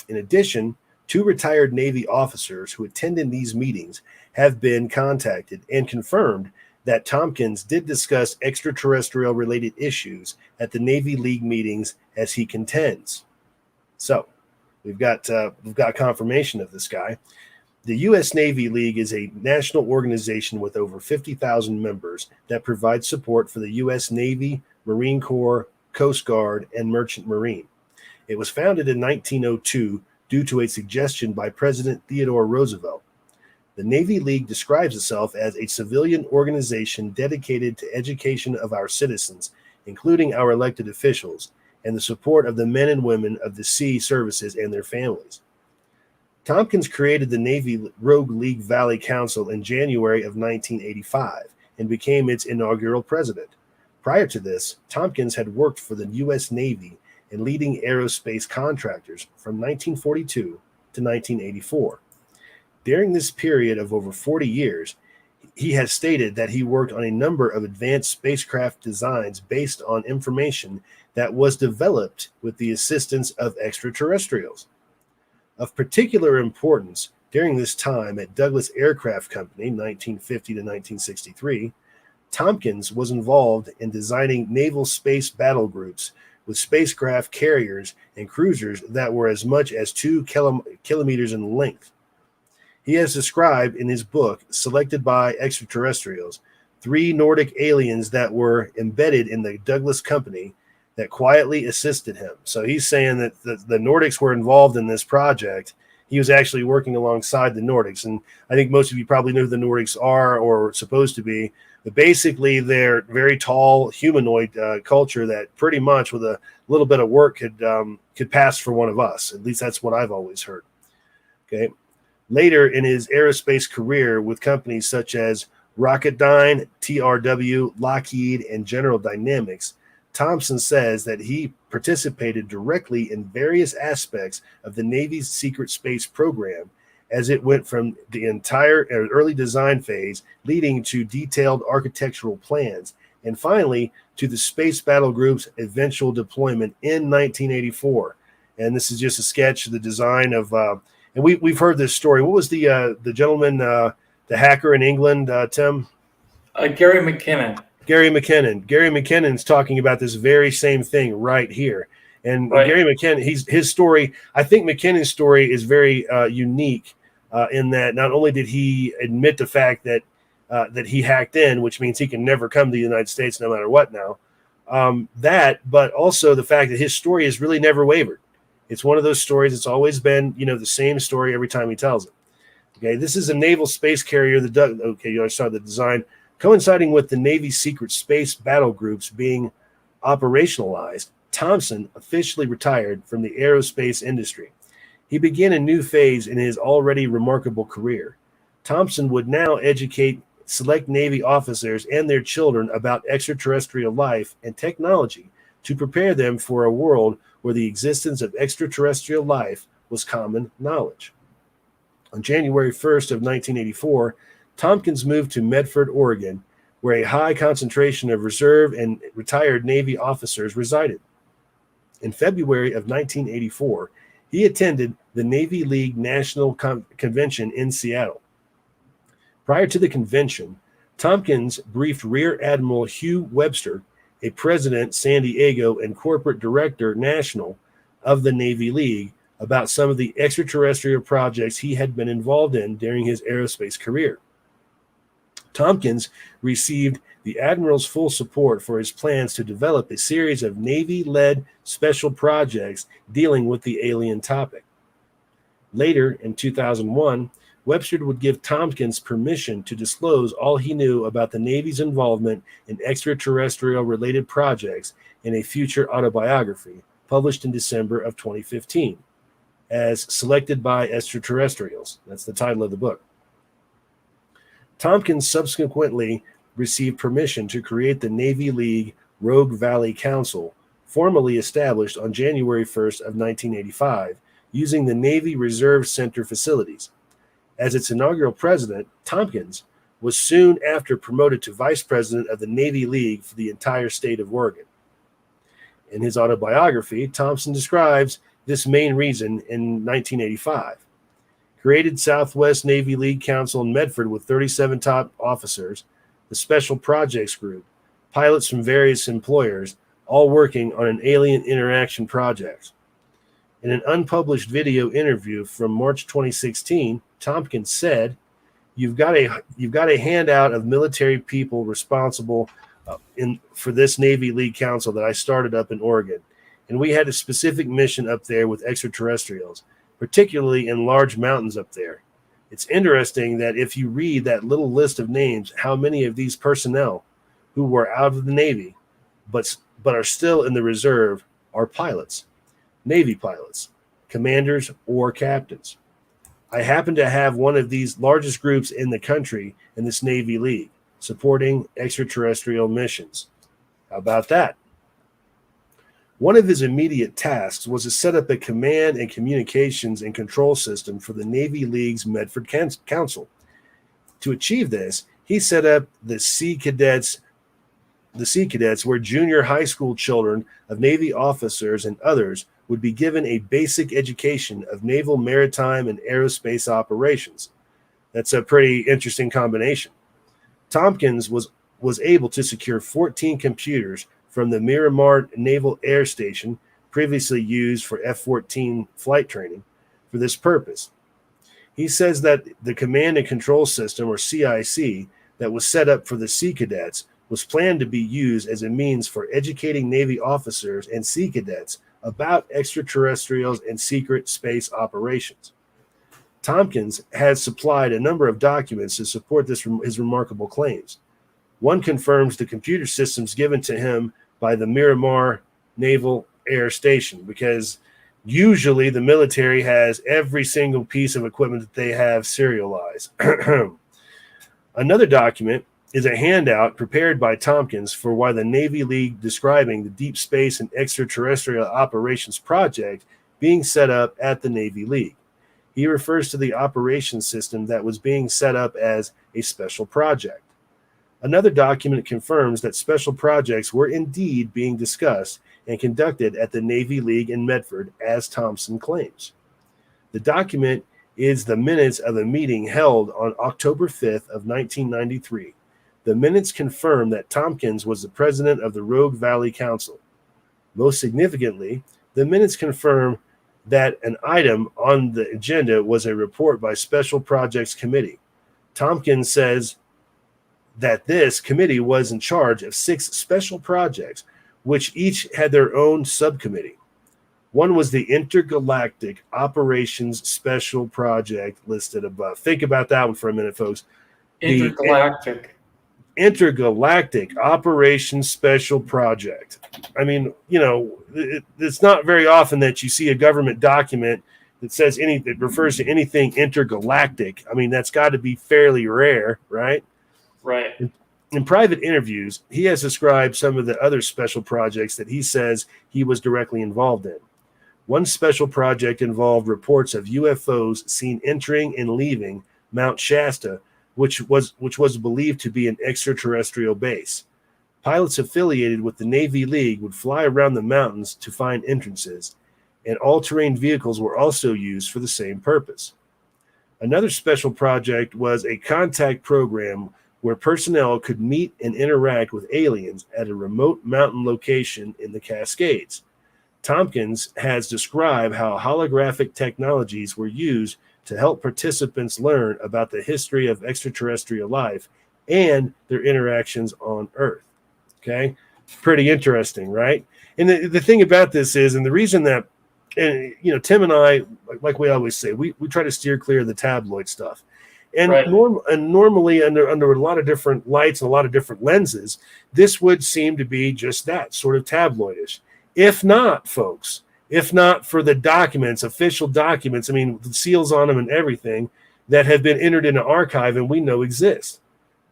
Speaker 2: In addition, 2 retired Navy officers who attended these meetings have been contacted and confirmed that Tompkins did discuss extraterrestrial related issues at the Navy League meetings as he contends. So we've got confirmation of this guy. The U.S. Navy League is a national organization with over 50,000 members that provides support for the U.S. Navy, Marine Corps, Coast Guard, and Merchant Marine. It was founded in 1902 due to a suggestion by President Theodore Roosevelt. The Navy League describes itself as a civilian organization dedicated to education of our citizens, including our elected officials, and the support of the men and women of the sea services and their families. Tompkins created the Navy Rogue League Valley Council in January of 1985 and became its inaugural president. Prior to this, Tompkins had worked for the U.S. Navy and leading aerospace contractors from 1942 to 1984. During this period of over 40 years, he has stated that he worked on a number of advanced spacecraft designs based on information that was developed with the assistance of extraterrestrials. Of particular importance during this time at Douglas Aircraft Company, 1950 to 1963, Tompkins was involved in designing naval space battle groups with spacecraft carriers and cruisers that were as much as 2 kilometers in length. He has described in his book, Selected by Extraterrestrials, 3 Nordic aliens that were embedded in the Douglas Company that quietly assisted him. So he's saying that the Nordics were involved in this project. He was actually working alongside the Nordics. And I think most of you probably know who the Nordics are or supposed to be. But basically, they're very tall humanoid culture that pretty much with a little bit of work could pass for one of us. At least that's what I've always heard. Okay. Later in his aerospace career with companies such as Rocketdyne, TRW, Lockheed, and General Dynamics, Thompson says that he participated directly in various aspects of the Navy's secret space program as it went from the entire early design phase, leading to detailed architectural plans, and finally to the Space Battle Group's eventual deployment in 1984. And this is just a sketch of the design of, and we've heard this story. What was the gentleman, the hacker in England, Tim?
Speaker 1: Gary McKinnon.
Speaker 2: Gary McKinnon. Gary McKinnon's talking about this very same thing right here. And
Speaker 1: Right.
Speaker 2: Gary McKinnon, his story, I think McKinnon's story is very unique in that not only did he admit the fact that that he hacked in, which means he can never come to the United States no matter what now, but also the fact that his story has really never wavered. It's one of those stories. It's always been, the same story every time he tells it. Okay, this is a naval space carrier. You saw the design coinciding with the Navy's secret space battle groups being operationalized. Thompson officially retired from the aerospace industry. He began a new phase in his already remarkable career. Thompson would now educate select Navy officers and their children about extraterrestrial life and technology to prepare them for a world where the existence of extraterrestrial life was common knowledge. On January 1st of 1984, Tompkins moved to Medford, Oregon, where a high concentration of reserve and retired Navy officers resided. In February of 1984, he attended the Navy League National Convention in Seattle. Prior to the convention, Tompkins briefed Rear Admiral Hugh Webster, a president, San Diego, and corporate director, national, of the Navy League, about some of the extraterrestrial projects he had been involved in during his aerospace career. Tompkins received the Admiral's full support for his plans to develop a series of Navy-led special projects dealing with the alien topic. Later, in 2001, Webster would give Tompkins permission to disclose all he knew about the Navy's involvement in extraterrestrial-related projects in a future autobiography published in December of 2015, as Selected by Extraterrestrials. That's the title of the book. Tompkins subsequently received permission to create the Navy League Rogue Valley Council, formally established on January 1st of 1985, using the Navy Reserve Center facilities. As its inaugural president, Tompkins was soon after promoted to vice president of the Navy League for the entire state of Oregon. In his autobiography, Thompson describes this main reason in 1985. Created Southwest Navy League Council in Medford with 37 top officers, the Special Projects Group, pilots from various employers, all working on an alien interaction project. In an unpublished video interview from March 2016, Tompkins said, "You've got a handout of military people responsible for this Navy League Council that I started up in Oregon, and we had a specific mission up there with extraterrestrials, particularly in large mountains up there. It's interesting that if you read that little list of names, how many of these personnel who were out of the Navy but are still in the reserve are pilots, Navy pilots, commanders, or captains. I happen to have one of these largest groups in the country in this Navy League, supporting extraterrestrial missions. How about that?" One of his immediate tasks was to set up a command and communications and control system for the Navy League's Medford Council. To achieve this, he set up the Sea Cadets, where junior high school children of Navy officers and others would be given a basic education of naval, maritime, and aerospace operations. That's a pretty interesting combination. Tompkins was able to secure 14 computers from the Miramar Naval Air Station, previously used for F-14 flight training, for this purpose. He says that the command and control system, or CIC, that was set up for the Sea Cadets was planned to be used as a means for educating Navy officers and Sea Cadets about extraterrestrials and secret space operations. Tompkins has supplied a number of documents to support his remarkable claims. One confirms the computer systems given to him by the Miramar Naval Air Station, because Usually, the military has every single piece of equipment that they have serialized. Another document is a handout prepared by Tompkins for why the Navy League describing the Deep Space and Extraterrestrial Operations Project being set up at the Navy League. He refers to the operations system that was being set up as a special project. Another document confirms that special projects were indeed being discussed and conducted at the Navy League in Medford, as Thompson claims. The document is the minutes of a meeting held on October 5th of 1993. The minutes confirm that Tompkins was the president of the Rogue Valley Council. Most significantly, the minutes confirm that an item on the agenda was a report by Special Projects Committee. Tompkins says that this committee was in charge of 6 special projects, which each had their own subcommittee. One was the Intergalactic Operations Special Project listed above. Think about that one for a minute, folks. Intergalactic Operations Special Project. I mean, it's not very often that you see a government document that says that refers to anything intergalactic. I mean, that's got to be fairly rare, right?
Speaker 1: Right.
Speaker 2: In private interviews, he has described some of the other special projects that he says he was directly involved in. One special project involved reports of UFOs seen entering and leaving Mount Shasta, which was believed to be an extraterrestrial base. Pilots affiliated with the Navy League would fly around the mountains to find entrances, and all-terrain vehicles were also used for the same purpose. Another special project was a contact program where personnel could meet and interact with aliens at a remote mountain location in the Cascades. Tompkins has described how holographic technologies were used to help participants learn about the history of extraterrestrial life and their interactions on Earth. Okay? Pretty interesting, right? And the thing about this is, and the reason that, Tim and I, like we always say, we try to steer clear of the tabloid stuff. And,
Speaker 1: right.
Speaker 2: Normally, under a lot of different lights and a lot of different lenses, this would seem to be just that, sort of tabloidish. If not, folks, if not for the documents, official documents, I mean, the seals on them and everything that have been entered in an archive and we know exist.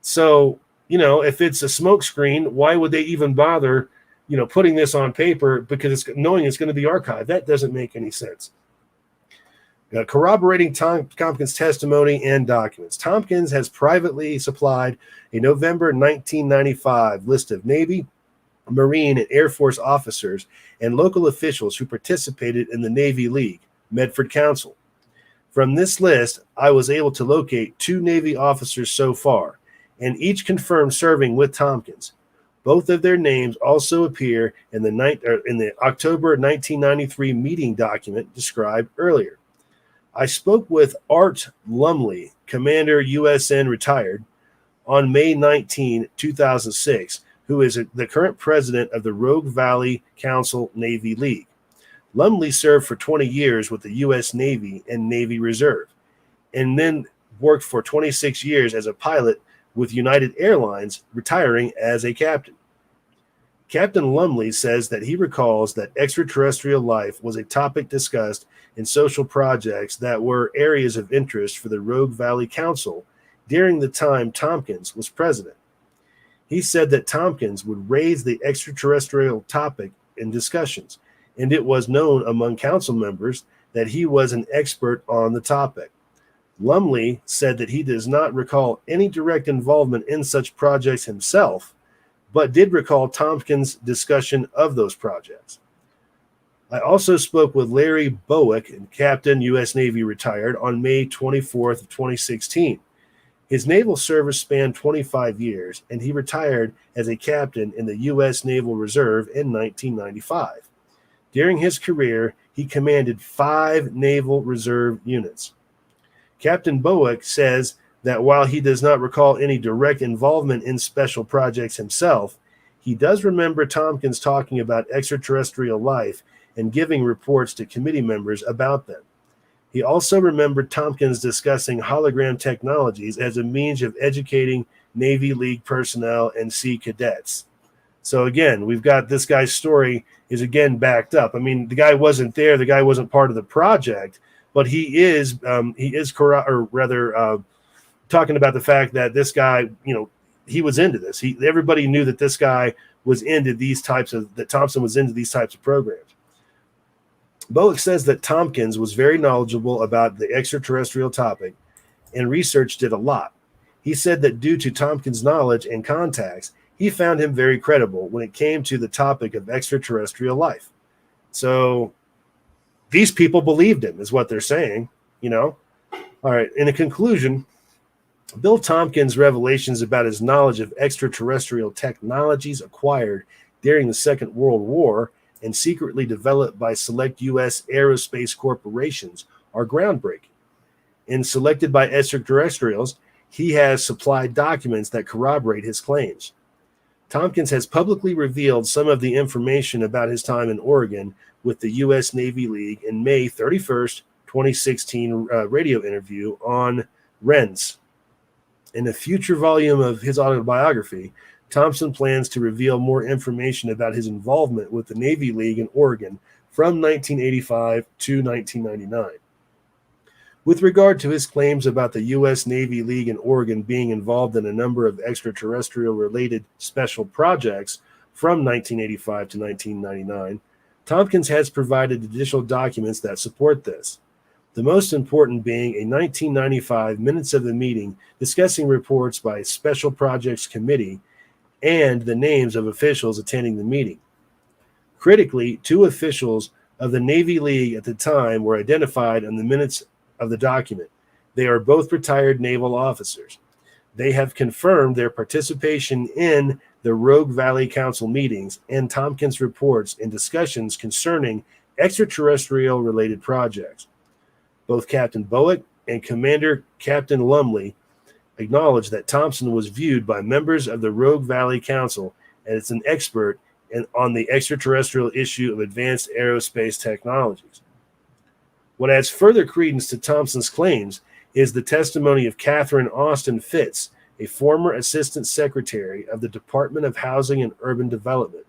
Speaker 2: So, if it's a smokescreen, why would they even bother, putting this on paper? Because knowing it's going to be archived. That doesn't make any sense. Corroborating Tompkins' testimony and documents. Tompkins has privately supplied a November 1995 list of Navy, Marine, and Air Force officers and local officials who participated in the Navy League, Medford Council. From this list, I was able to locate 2 Navy officers so far, and each confirmed serving with Tompkins. Both of their names also appear in the October 1993 meeting document described earlier. I spoke with Art Lumley, Commander USN retired, on May 19, 2006, who is the current president of the Rogue Valley Council Navy League. Lumley served for 20 years with the U.S. Navy and Navy Reserve, and then worked for 26 years as a pilot with United Airlines, retiring as a captain. Captain Lumley says that he recalls that extraterrestrial life was a topic discussed in social projects that were areas of interest for the Rogue Valley Council during the time Tompkins was president. He said that Tompkins would raise the extraterrestrial topic in discussions, and it was known among council members that he was an expert on the topic. Lumley said that he does not recall any direct involvement in such projects himself, but did recall Tompkins' discussion of those projects. I also spoke with Larry Bowick, Captain, U.S. Navy retired, on May 24th of 2016. His naval service spanned 25 years, and he retired as a captain in the U.S. Naval Reserve in 1995. During his career, he commanded 5 Naval Reserve units. Captain Bowick says that while he does not recall any direct involvement in special projects himself, he does remember Tompkins talking about extraterrestrial life and giving reports to committee members about them. He also remembered Tompkins discussing hologram technologies as a means of educating Navy League personnel and Sea cadets. So again, we've got this guy's story is again backed up. I mean, the guy wasn't there, the guy wasn't part of the project, but he is talking about the fact that this guy, he was into this. Everybody knew that this guy was into that Thompson was into these types of programs. Bowick says that Tompkins was very knowledgeable about the extraterrestrial topic and researched it a lot. He said that due to Tompkins' knowledge and contacts, he found him very credible when it came to the topic of extraterrestrial life. So these people believed him, is what they're saying, All right. In a conclusion, Bill Tompkins' revelations about his knowledge of extraterrestrial technologies acquired during the Second World War and secretly developed by select U.S. aerospace corporations are groundbreaking. In Selected by Extraterrestrials, he has supplied documents that corroborate his claims. Tompkins has publicly revealed some of the information about his time in Oregon with the U.S. Navy League in May 31st, 2016 radio interview on RENS. In a future volume of his autobiography, Thompson plans to reveal more information about his involvement with the Navy League in Oregon from 1985 to 1999. With regard to his claims about the U.S. Navy League in Oregon being involved in a number of extraterrestrial-related special projects from 1985 to 1999, Tompkins has provided additional documents that support this. The most important being a 1995 minutes of the meeting discussing reports by a Special Projects Committee and the names of officials attending the meeting. Critically, 2 officials of the Navy League at the time were identified in the minutes of the document. They are both retired naval officers. They have confirmed their participation in the Rogue Valley Council meetings and Tompkins reports and discussions concerning extraterrestrial-related projects. Both Captain Bowick and Commander Captain Lumley acknowledged that Thompson was viewed by members of the Rogue Valley Council as an expert on the extraterrestrial issue of advanced aerospace technologies. What adds further credence to Thompson's claims is the testimony of Catherine Austin Fitz, a former assistant secretary of the Department of Housing and Urban Development.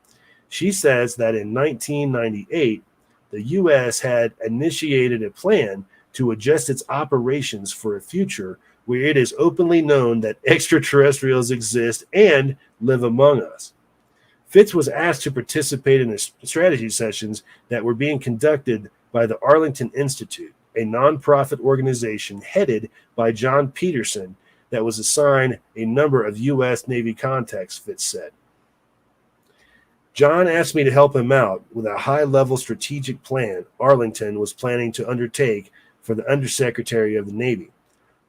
Speaker 2: She says that in 1998, the U.S. had initiated a plan to adjust its operations for a future where it is openly known that extraterrestrials exist and live among us. Fitz was asked to participate in the strategy sessions that were being conducted by the Arlington Institute, a nonprofit organization headed by John Peterson that was assigned a number of U.S. Navy contacts, Fitz said. John asked me to help him out with a high-level strategic plan Arlington was planning to undertake for the Undersecretary of the Navy.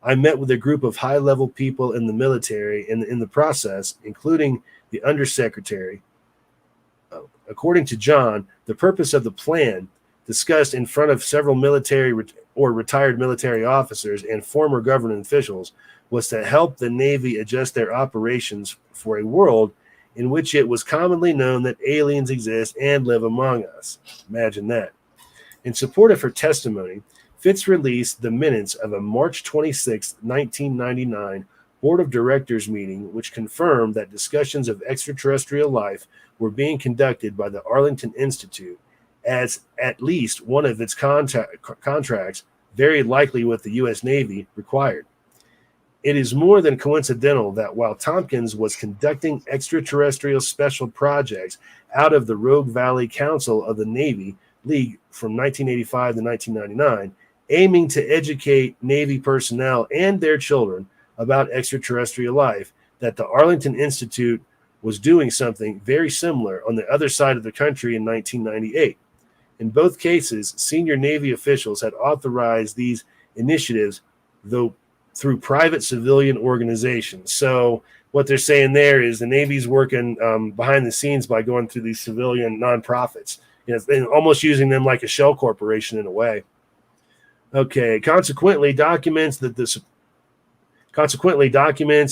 Speaker 2: I met with a group of high-level people in the military and in the process, including the Undersecretary. According to John, the purpose of the plan, discussed in front of several military or retired military officers and former government officials, was to help the Navy adjust their operations for a world in which it was commonly known that aliens exist and live among us. Imagine that. In support of her testimony, Fitz released the minutes of a March 26, 1999 Board of Directors meeting, which confirmed that discussions of extraterrestrial life were being conducted by the Arlington Institute as at least one of its contracts, very likely with the U.S. Navy, required. It is more than coincidental that while Tompkins was conducting extraterrestrial special projects out of the Rogue Valley Council of the Navy League from 1985 to 1999, aiming to educate Navy personnel and their children about extraterrestrial life, that the Arlington Institute was doing something very similar on the other side of the country in 1998. In both cases, senior Navy officials had authorized these initiatives, though through private civilian organizations. So what they're saying there is the Navy's working behind the scenes by going through these civilian nonprofits, and almost using them like a shell corporation in a way. Okay, consequently, documents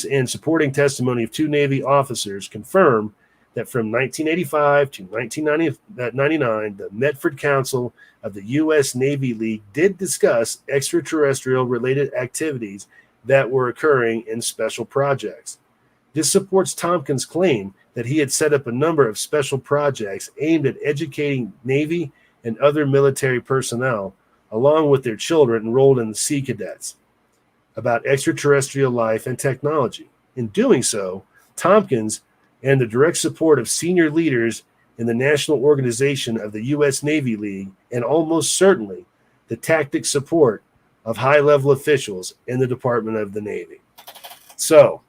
Speaker 2: and supporting testimony of 2 Navy officers confirm that from 1985 to 1999, the Medford Council of the U.S. Navy League did discuss extraterrestrial-related activities that were occurring in special projects. This supports Tompkins' claim that he had set up a number of special projects aimed at educating Navy and other military personnel, along with their children enrolled in the Sea Cadets, about extraterrestrial life and technology. In doing so, Tompkins, and the direct support of senior leaders in the national organization of the U.S. Navy League, and almost certainly the tactic support of high-level officials in the Department of the Navy. So,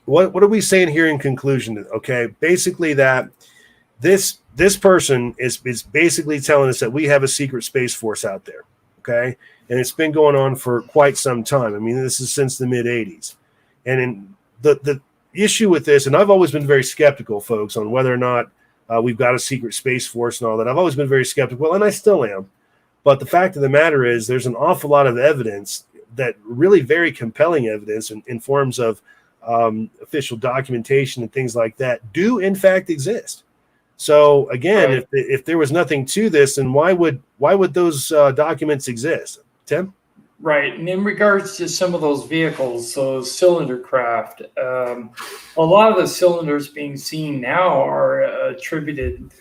Speaker 2: what are we saying here in conclusion? Okay, basically that this person is basically telling us that we have a secret space force out there, okay? And it's been going on for quite some time. I mean, this is since the mid-'80s. And in the issue with this, and I've always been very skeptical, folks, on whether or not we've got a secret space force and all that. I've always been very skeptical, and I still am. But the fact of the matter is there's an awful lot of evidence, that really very compelling evidence in forms of official documentation and things like that, do in fact exist. So again,
Speaker 1: Right.
Speaker 2: if there was nothing to this, then why would those documents exist? Tim?
Speaker 1: Right. And in regards to some of those vehicles, those cylinder craft, a lot of the cylinders being seen now are attributed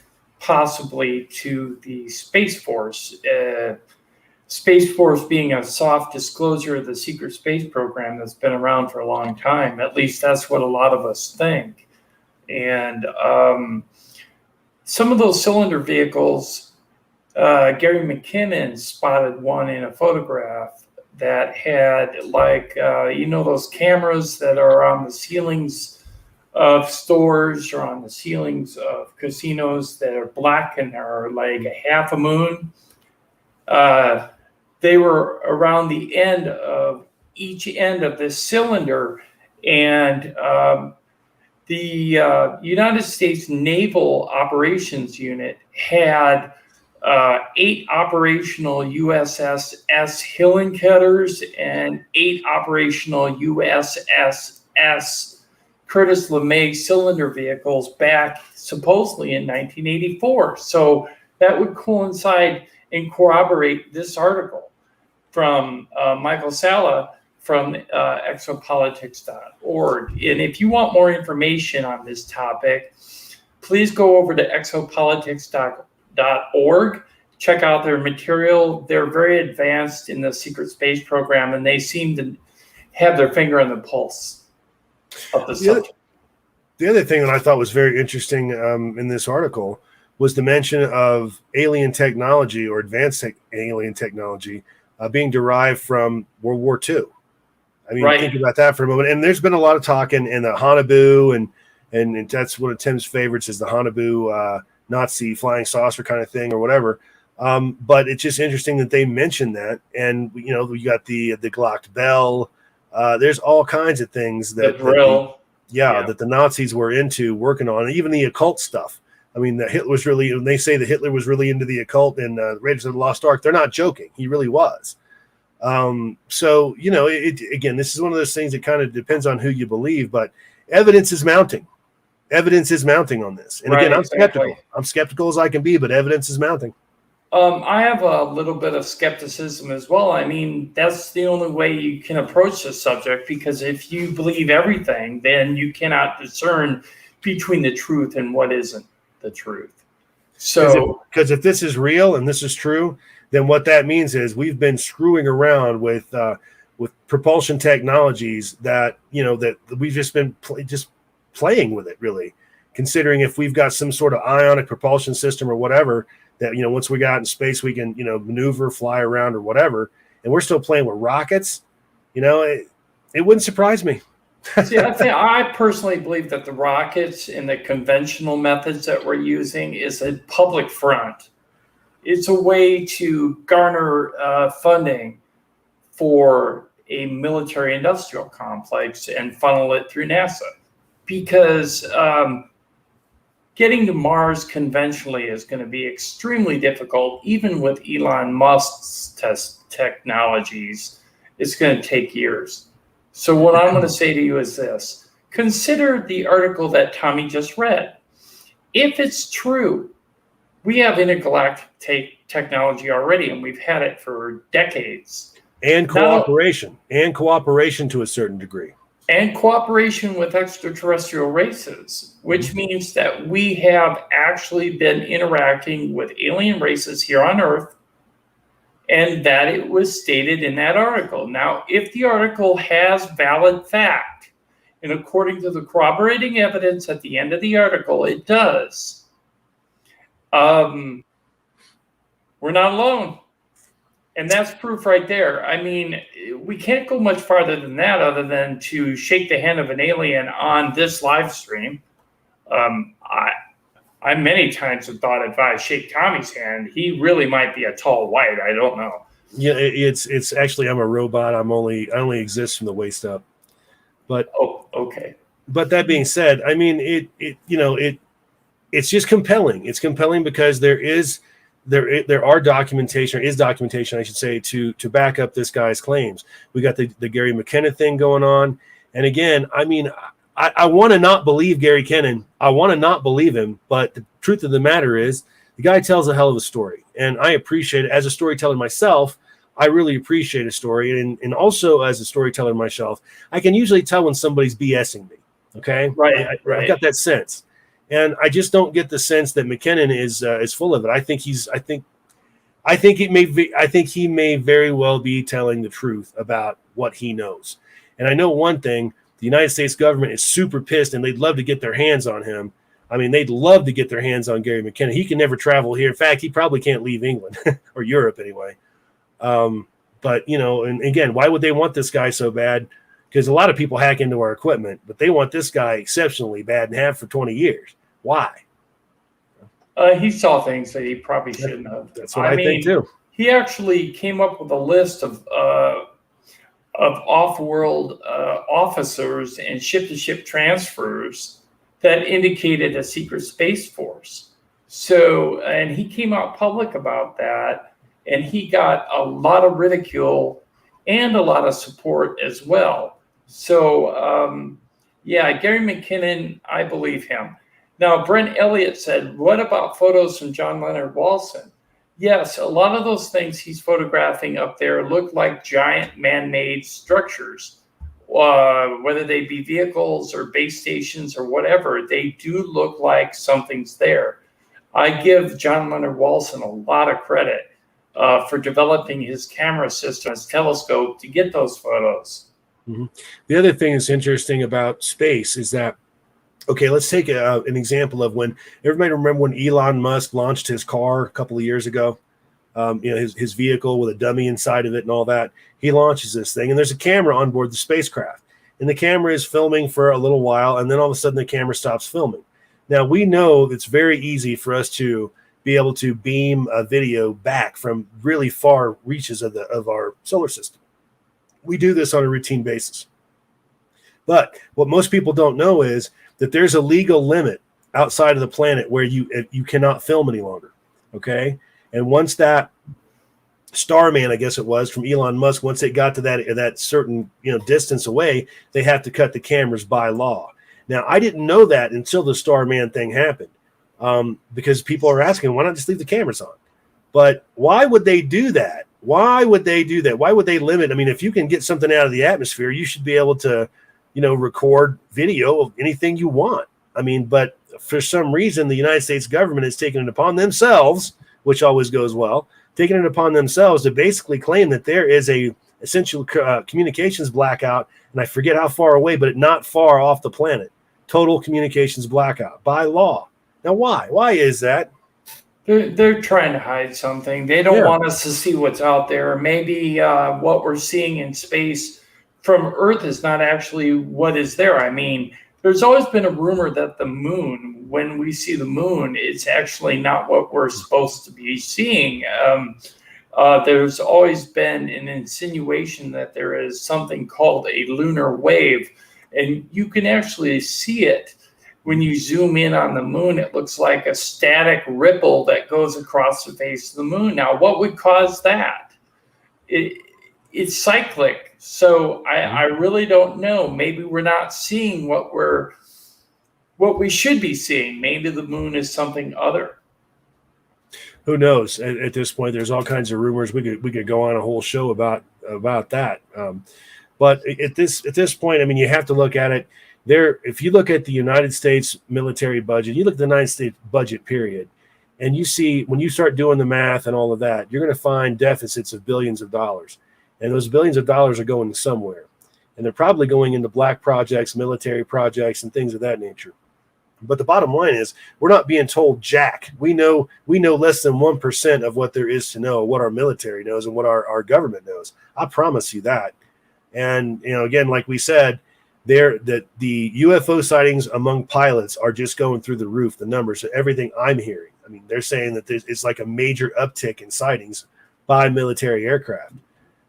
Speaker 1: possibly to the Space Force. Space Force being a soft disclosure of the secret space program that's been around for a long time. At least that's what a lot of us think. And some of those cylinder vehicles, Gary McKinnon spotted one in a photograph that had those cameras that are on the ceilings of stores or on the ceilings of casinos that are black and are like a half a moon. They were around the end of each end of this cylinder, and the United States Naval Operations Unit had 8 operational USS Hillenketters and 8 operational USS Curtis LeMay cylinder vehicles back supposedly in 1984. So that would coincide and corroborate this article from Michael Sala from exopolitics.org. And if you want more information on this topic, please go over to exopolitics.org. Check out their material. They're very advanced in the secret space program, and they seem to have their finger on the pulse of the subject.
Speaker 2: The other thing that I thought was very interesting in this article was the mention of alien technology or advanced alien technology being derived from World War II. I mean,
Speaker 1: Right.
Speaker 2: Think about that for a moment. And there's been a lot of talk in the Haunebu, and that's one of Tim's favorites is the Haunebu Nazi flying saucer kind of thing or whatever. But it's just interesting that they mentioned that. And, you got the Glock Bell. There's all kinds of things that that the Nazis were into working on, even the occult stuff. I mean, Hitler was really, when they say that Hitler was really into the occult in Raiders of the Lost Ark, they're not joking. He really was. So, again, this is one of those things that kind of depends on who you believe, but evidence is mounting. Evidence is mounting on this. And again, I'm skeptical. I'm skeptical as I can be, but evidence is mounting.
Speaker 1: I have a little bit of skepticism as well. I mean, that's the only way you can approach this subject, because if you believe everything, then you cannot discern between the truth and what isn't the truth. So,
Speaker 2: because if this is real and this is true, then what that means is we've been screwing around with propulsion technologies that we've just been playing with it, really, considering if we've got some sort of ionic propulsion system or whatever that, once we got out in space, we can, maneuver, fly around or whatever. And we're still playing with rockets. It wouldn't surprise me.
Speaker 1: See, I personally believe that the rockets and the conventional methods that we're using is a public front. It's a way to garner funding for a military industrial complex and funnel it through NASA. Because getting to Mars conventionally is going to be extremely difficult, even with Elon Musk's test technologies. It's going to take years. So what I'm going to say to you is this. Consider the article that Tommy just read. If it's true, we have intergalactic technology already, and we've had it for decades.
Speaker 2: And cooperation to a certain degree.
Speaker 1: and cooperation with extraterrestrial races, which means that we have actually been interacting with alien races here on Earth, and that it was stated in that article. Now, if the article has valid fact, and according to the corroborating evidence at the end of the article, it does, we're not alone. And that's proof right there. I mean, we can't go much farther than that other than to shake the hand of an alien on this live stream. I many times have thought if I shake Tommy's hand, he really might be a tall white. I don't know.
Speaker 2: Yeah, it's actually, I'm a robot. I only exist from the waist up. But
Speaker 1: okay.
Speaker 2: But that being said, I mean, it's just compelling. It's compelling because there is documentation, I should say, to back up this guy's claims. We got the Gary McKenna thing going on. And again, I mean, I want to not believe Gary Kennan. I want to not believe him. But the truth of the matter is the guy tells a hell of a story. And I appreciate it. As a storyteller myself, I really appreciate a story. And also as a storyteller myself, I can usually tell when somebody's BSing me. Okay?
Speaker 1: Right.
Speaker 2: I've got that sense. And I just don't get the sense that McKinnon is full of it. I think he may very well be telling the truth about what he knows. And I know one thing: the United States government is super pissed, and they'd love to get their hands on him. I mean, they'd love to get their hands on Gary McKinnon. He can never travel here. In fact, he probably can't leave England or Europe anyway. But and again, why would they want this guy so bad? Because a lot of people hack into our equipment, but they want this guy exceptionally bad and have for 20 years. Why?
Speaker 1: He saw things that he probably shouldn't have.
Speaker 2: That's what I think too.
Speaker 1: He actually came up with a list of off-world officers and ship-to-ship transfers that indicated a secret space force. So, and he came out public about that, and he got a lot of ridicule and a lot of support as well. So, Gary McKinnon, I believe him. Now, Brent Elliott said, what about photos from John Leonard Walson? Yes, a lot of those things he's photographing up there look like giant man-made structures. Whether they be vehicles or base stations or whatever, they do look like something's there. I give John Leonard Walson a lot of credit for developing his camera system, his telescope, to get those photos.
Speaker 2: Mm-hmm. The other thing that's interesting about space is that, okay, let's take an example of when everybody remember when Elon Musk launched his car a couple of years ago, his vehicle with a dummy inside of it and all that. He launches this thing, and there's a camera on board the spacecraft, and the camera is filming for a little while, and then all of a sudden the camera stops filming. Now, we know it's very easy for us to be able to beam a video back from really far reaches of our solar system. We do this on a routine basis. But what most people don't know is that there's a legal limit outside of the planet where you cannot film any longer, okay? And once that Starman, I guess it was, from Elon Musk, once it got to that certain distance away, they have to cut the cameras by law. Now, I didn't know that until the Starman thing happened, because people are asking, why not just leave the cameras on? But why would they do that? Why would they do that? Why would they limit? I mean, if you can get something out of the atmosphere, you should be able to record video of anything you want. I mean, but for some reason, the United States government has taken it upon themselves, which always goes well, taking it upon themselves to basically claim that there is a essential communications blackout, and I forget how far away, but not far off the planet. Total communications blackout by law. Now, why? Why is that?
Speaker 1: They're trying to hide something. They don't want us to see what's out there. Maybe what we're seeing in space from Earth is not actually what is there. I mean, there's always been a rumor that the moon, when we see the moon, it's actually not what we're supposed to be seeing. There's always been an insinuation that there is something called a lunar wave, and you can actually see it. When you zoom in on the moon, it looks like a static ripple that goes across the face of the moon. Now, what would cause that? It's cyclic. So I really don't know. Maybe we're not seeing what we should be seeing. Maybe the moon is something other.
Speaker 2: Who knows? At this point, there's all kinds of rumors. We could go on a whole show about that. But at this point, I mean, you have to look at it. If you look at the United States military budget, you look at the United States budget period, and you see when you start doing the math and all of that, you're going to find deficits of billions of dollars, and those billions of dollars are going somewhere, and they're probably going into black projects, military projects, and things of that nature. But the bottom line is, we're not being told jack. We know less than 1% of what there is to know, what our military knows, and what our government knows. I promise you that. And again, like we said, the UFO sightings among pilots are just going through the roof. The numbers, everything I'm hearing. I mean, they're saying that it's like a major uptick in sightings by military aircraft.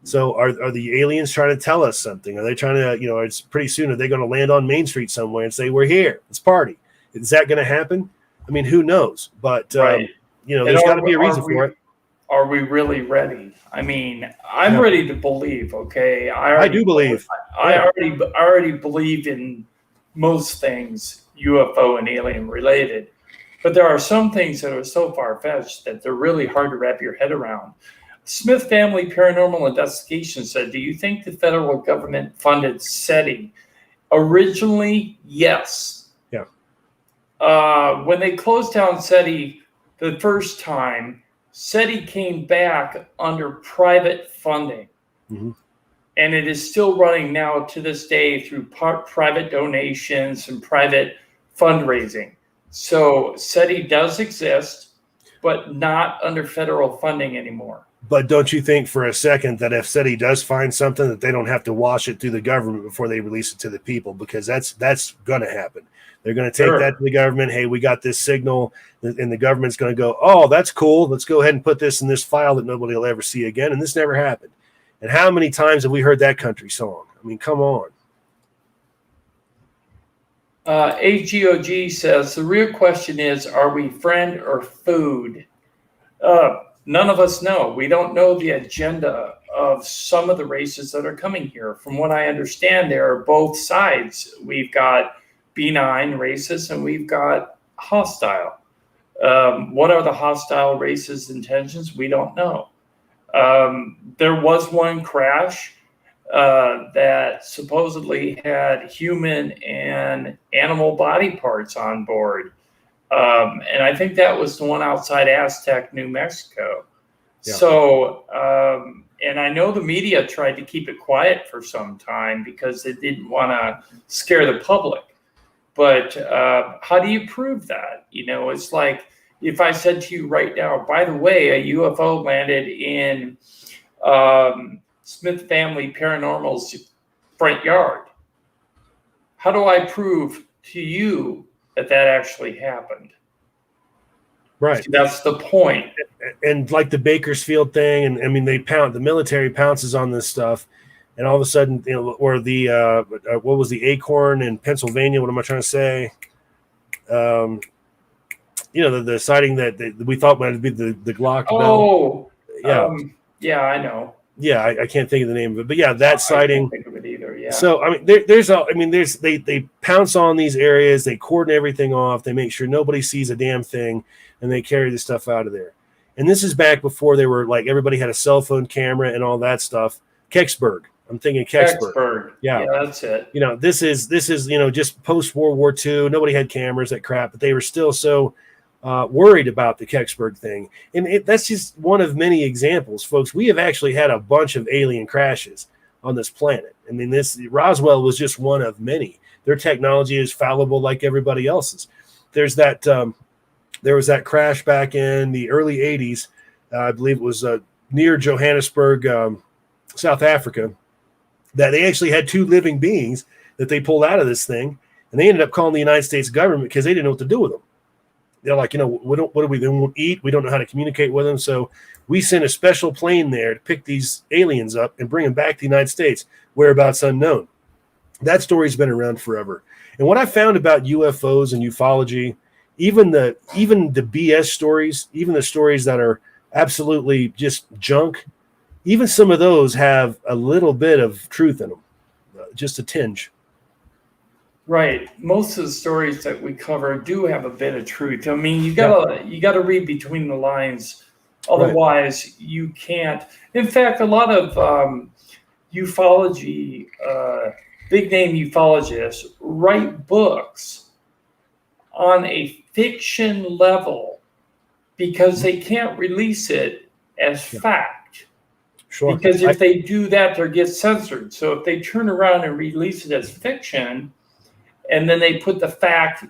Speaker 2: So are the aliens trying to tell us something? Are they trying to, it's pretty soon, are they going to land on Main Street somewhere and say, we're here, let's party? Is that going to happen? I mean, who knows? But,
Speaker 1: right.
Speaker 2: There's got to be a reason for it.
Speaker 1: Are we really ready? I mean, I'm ready to believe. Okay,
Speaker 2: I do believe.
Speaker 1: I already believe in most things UFO and alien related, but there are some things that are so far fetched that they're really hard to wrap your head around. Smith Family Paranormal Investigation said, "Do you think the federal government funded SETI?" Originally, yes.
Speaker 2: Yeah.
Speaker 1: When they closed down SETI the first time, SETI came back under private funding, and it is still running now to this day through private donations and private fundraising. So SETI does exist, but not under federal funding anymore.
Speaker 2: But don't you think for a second that if SETI does find something, that they don't have to wash it through the government before they release it to the people? Because that's going to happen. They're going to take that to the government. Hey, we got this signal, and the government's going to go, oh, that's cool. Let's go ahead and put this in this file that nobody will ever see again. And this never happened. And how many times have we heard that country song? I mean, come on.
Speaker 1: AGOG says, the real question is, are we friend or food? None of us know. We don't know the agenda of some of the races that are coming here. From what I understand, there are both sides. We've got benign races and we've got hostile. What are the hostile races' intentions? We don't know. There was one crash that supposedly had human and animal body parts on board. And I think that was the one outside Aztec, New Mexico. Yeah. So, and I know the media tried to keep it quiet for some time because they didn't want to scare the public. But how do you prove that? It's like if I said to you right now, by the way, a UFO landed in Smith Family Paranormal's front yard. How do I prove to you that actually happened?
Speaker 2: Right.
Speaker 1: So that's the point.
Speaker 2: And like the Bakersfield thing, and I mean, the military pounces on this stuff, and all of a sudden, or the what was the Acorn in Pennsylvania? What am I trying to say? The sighting that we thought might be the Glock.
Speaker 1: Oh,
Speaker 2: bell. Yeah.
Speaker 1: Yeah, I know.
Speaker 2: Yeah, I can't think of the name of it, but yeah, that sighting.
Speaker 1: I can't think of it either. Yeah.
Speaker 2: So I mean, they pounce on these areas, they cordon everything off, they make sure nobody sees a damn thing, and they carry the stuff out of there. And this is back before they were like everybody had a cell phone camera and all that stuff. Kecksburg. I'm thinking Kecksburg.
Speaker 1: Yeah, that's it.
Speaker 2: This is just post World War II. Nobody had cameras, that crap, but they were still so worried about the Kecksburg thing. And that's just one of many examples, folks. We have actually had a bunch of alien crashes on this planet. I mean, Roswell was just one of many. Their technology is fallible like everybody else's. There was that crash back in the early 80s. I believe it was near Johannesburg, South Africa, that they actually had two living beings that they pulled out of this thing, and they ended up calling the United States government because they didn't know what to do with them. They're like, they won't eat. We don't know how to communicate with them. So we sent a special plane there to pick these aliens up and bring them back to the United States, whereabouts unknown. That story's been around forever. And what I found about UFOs and ufology, even the BS stories, even the stories that are absolutely just junk, even some of those have a little bit of truth in them, just a tinge.
Speaker 1: Right. Most of the stories that we cover do have a bit of truth. I mean, you gotta read between the lines, otherwise you can't. In fact, a lot of ufology, big name ufologists write books on a fiction level because they can't release it as fact.
Speaker 2: Sure.
Speaker 1: Because if they do that, they get censored. So if they turn around and release it as fiction, and then they put the fact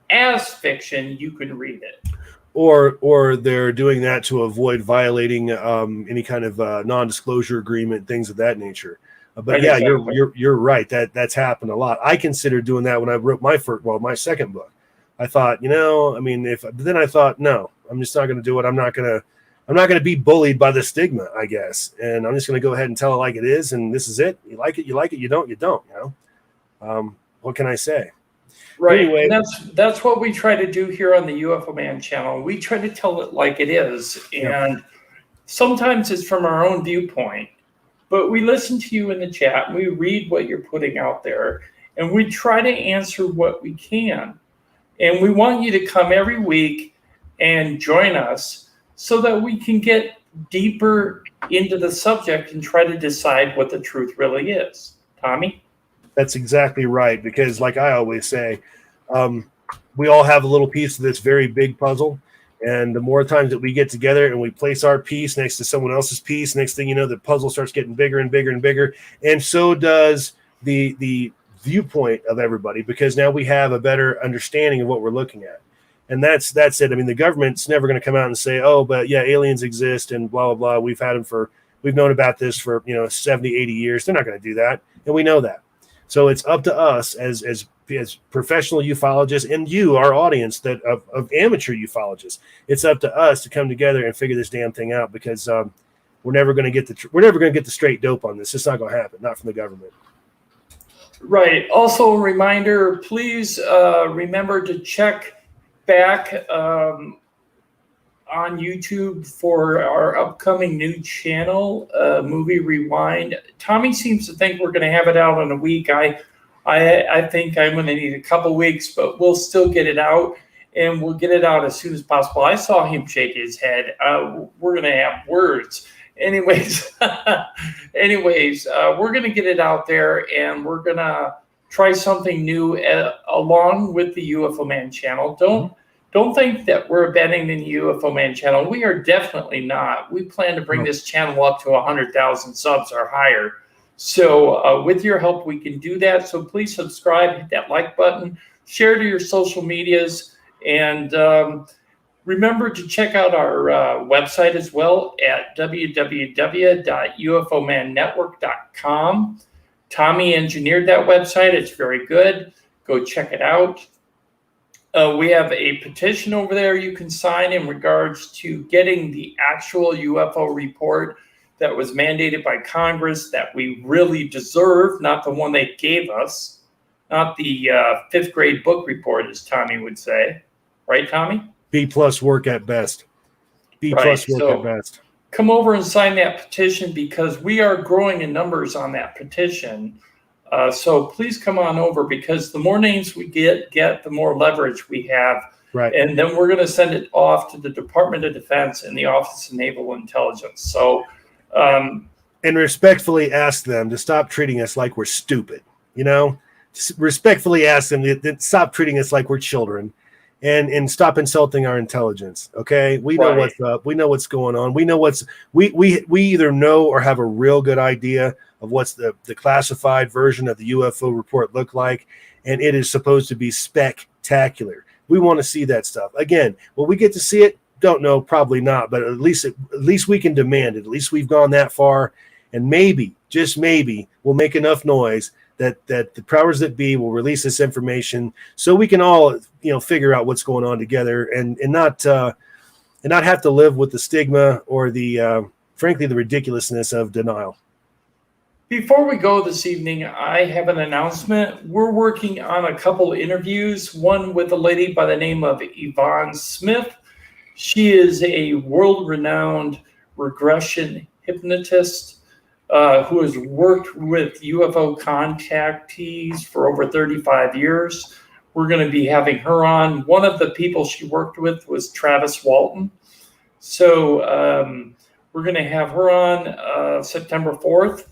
Speaker 1: as fiction, you can read it.
Speaker 2: Or they're doing that to avoid violating any kind of non-disclosure agreement, things of that nature. But
Speaker 1: Right,
Speaker 2: yeah,
Speaker 1: exactly.
Speaker 2: you're right. That's happened a lot. I considered doing that when I wrote my second book. I thought, I mean, but then I thought, no, I'm just not going to do it. I'm not going to be bullied by the stigma, I guess. And I'm just going to go ahead and tell it like it is. And this is it. You like it. You like it. You don't. You don't. What can I say?
Speaker 1: Right.
Speaker 2: Anyway,
Speaker 1: And that's what we try to do here on the UFO Man channel. We try to tell it like it is. And sometimes it's from our own viewpoint, but we listen to you in the chat and we read what you're putting out there and we try to answer what we can. And we want you to come every week and join us so that we can get deeper into the subject and try to decide what the truth really is. Tommy?
Speaker 2: That's exactly right. Because like I always say, we all have a little piece of this very big puzzle. And the more times that we get together and we place our piece next to someone else's piece, next thing you know, the puzzle starts getting bigger and bigger and bigger. And so does the viewpoint of everybody, because now we have a better understanding of what we're looking at. And that's it. I mean, the government's never going to come out and say, oh, but yeah, aliens exist and blah, blah, blah. We've known about this for, 70, 80 years. They're not going to do that. And we know that. So it's up to us as professional ufologists and you, our audience of amateur ufologists. It's up to us to come together and figure this damn thing out, because we're never going to get the straight dope on this. It's not going to happen, not from the government.
Speaker 1: Right. Also, a reminder, please remember to check back on YouTube for our upcoming new channel, Movie Rewind. Tommy seems to think we're going to have it out in a week. I think I'm going to need a couple weeks, but we'll still get it out, and we'll get it out as soon as possible. I saw him shake his head. We're going to have words. Anyways, we're going to get it out there, and we're going to try something new along with the UFO Man channel. Don't think that we're abandoning the UFO Man channel. We are definitely not. We plan to bring this channel up to 100,000 subs or higher. So with your help, we can do that. So please subscribe, hit that like button, share to your social medias, and remember to check out our website as well at www.ufomannetwork.com. Tommy engineered that website. It's very good. Go check it out. We have a petition over there you can sign in regards to getting the actual UFO report that was mandated by Congress that we really deserve, not the one they gave us, not the fifth grade book report, as Tommy would say. Right, Tommy?
Speaker 2: B+ work at best. B+ work at best.
Speaker 1: Come over and sign that petition, because we are growing in numbers on that petition. So please come on over, because the more names we get, the more leverage we have.
Speaker 2: Right.
Speaker 1: And then we're going to send it off to the Department of Defense and the Office of Naval Intelligence. So,
Speaker 2: and respectfully ask them to stop treating us like we're stupid. Respectfully ask them to stop treating us like we're children, and stop insulting our intelligence. Okay, we know what's up. We know what's going on. We know we either know or have a real good idea of what's the classified version of the UFO report look like, and it is supposed to be spectacular. We want to see that stuff. Again, will we get to see it? Don't know, probably not, but at least we can demand it. At least we've gone that far, and maybe, just maybe, we'll make enough noise that the powers that be will release this information so we can all figure out what's going on together, and not have to live with the stigma or the frankly the ridiculousness of denial.
Speaker 1: Before we go this evening, I have an announcement. We're working on a couple interviews, one with a lady by the name of Yvonne Smith. She is a world-renowned regression hypnotist who has worked with UFO contactees for over 35 years. We're going to be having her on. One of the people she worked with was Travis Walton. So we're going to have her on September 4th.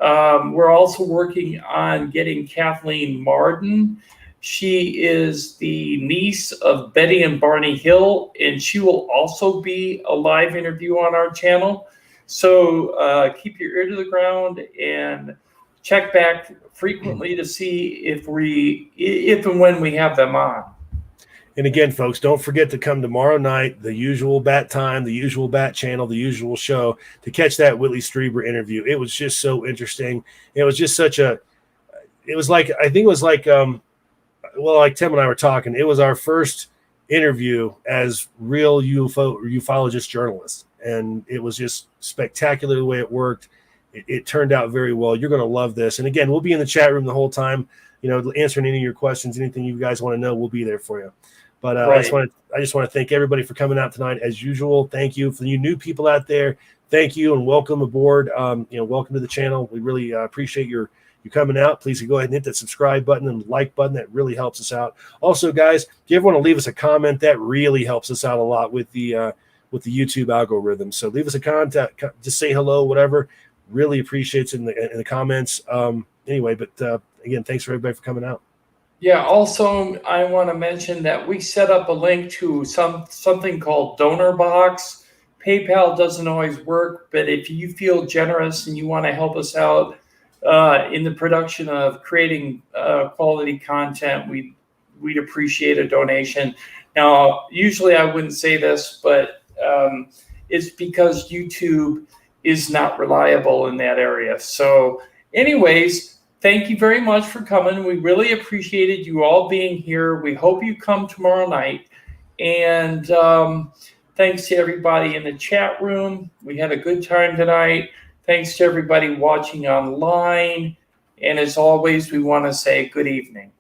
Speaker 1: We're also working on getting Kathleen Marden. She is the niece of Betty and Barney Hill, and she will also be a live interview on our channel. So keep your ear to the ground and check back frequently to see if and when we have them on.
Speaker 2: And again, folks, don't forget to come tomorrow night, the usual bat time, the usual bat channel, the usual show, to catch that Whitley Strieber interview. It was just so interesting. It was just like Tim and I were talking, it was our first interview as real ufologist journalists. And it was just spectacular the way it worked. It turned out very well. You're going to love this. And again, we'll be in the chat room the whole time, answering any of your questions, anything you guys want to know, we'll be there for you. But right. I just want to thank everybody for coming out tonight as usual. Thank you for you new people out there. Thank you and welcome aboard. Welcome to the channel. We really appreciate you coming out. Please go ahead and hit that subscribe button and like button. That really helps us out. Also, guys, if you ever want to leave us a comment, that really helps us out a lot with the YouTube algorithm. So leave us a contact, just say hello, whatever. Really appreciates it in the comments. Anyway, but again, thanks for everybody for coming out.
Speaker 1: Yeah, also, I want to mention that we set up a link to something called Donor Box. PayPal doesn't always work, but if you feel generous and you want to help us out in the production of creating quality content, we'd appreciate a donation. Now, usually I wouldn't say this, but it's because YouTube is not reliable in that area. So anyways, thank you very much for coming. We really appreciated you all being here. We hope you come tomorrow night. And thanks to everybody in the chat room. We had a good time tonight. Thanks to everybody watching online. And as always, we want to say good evening.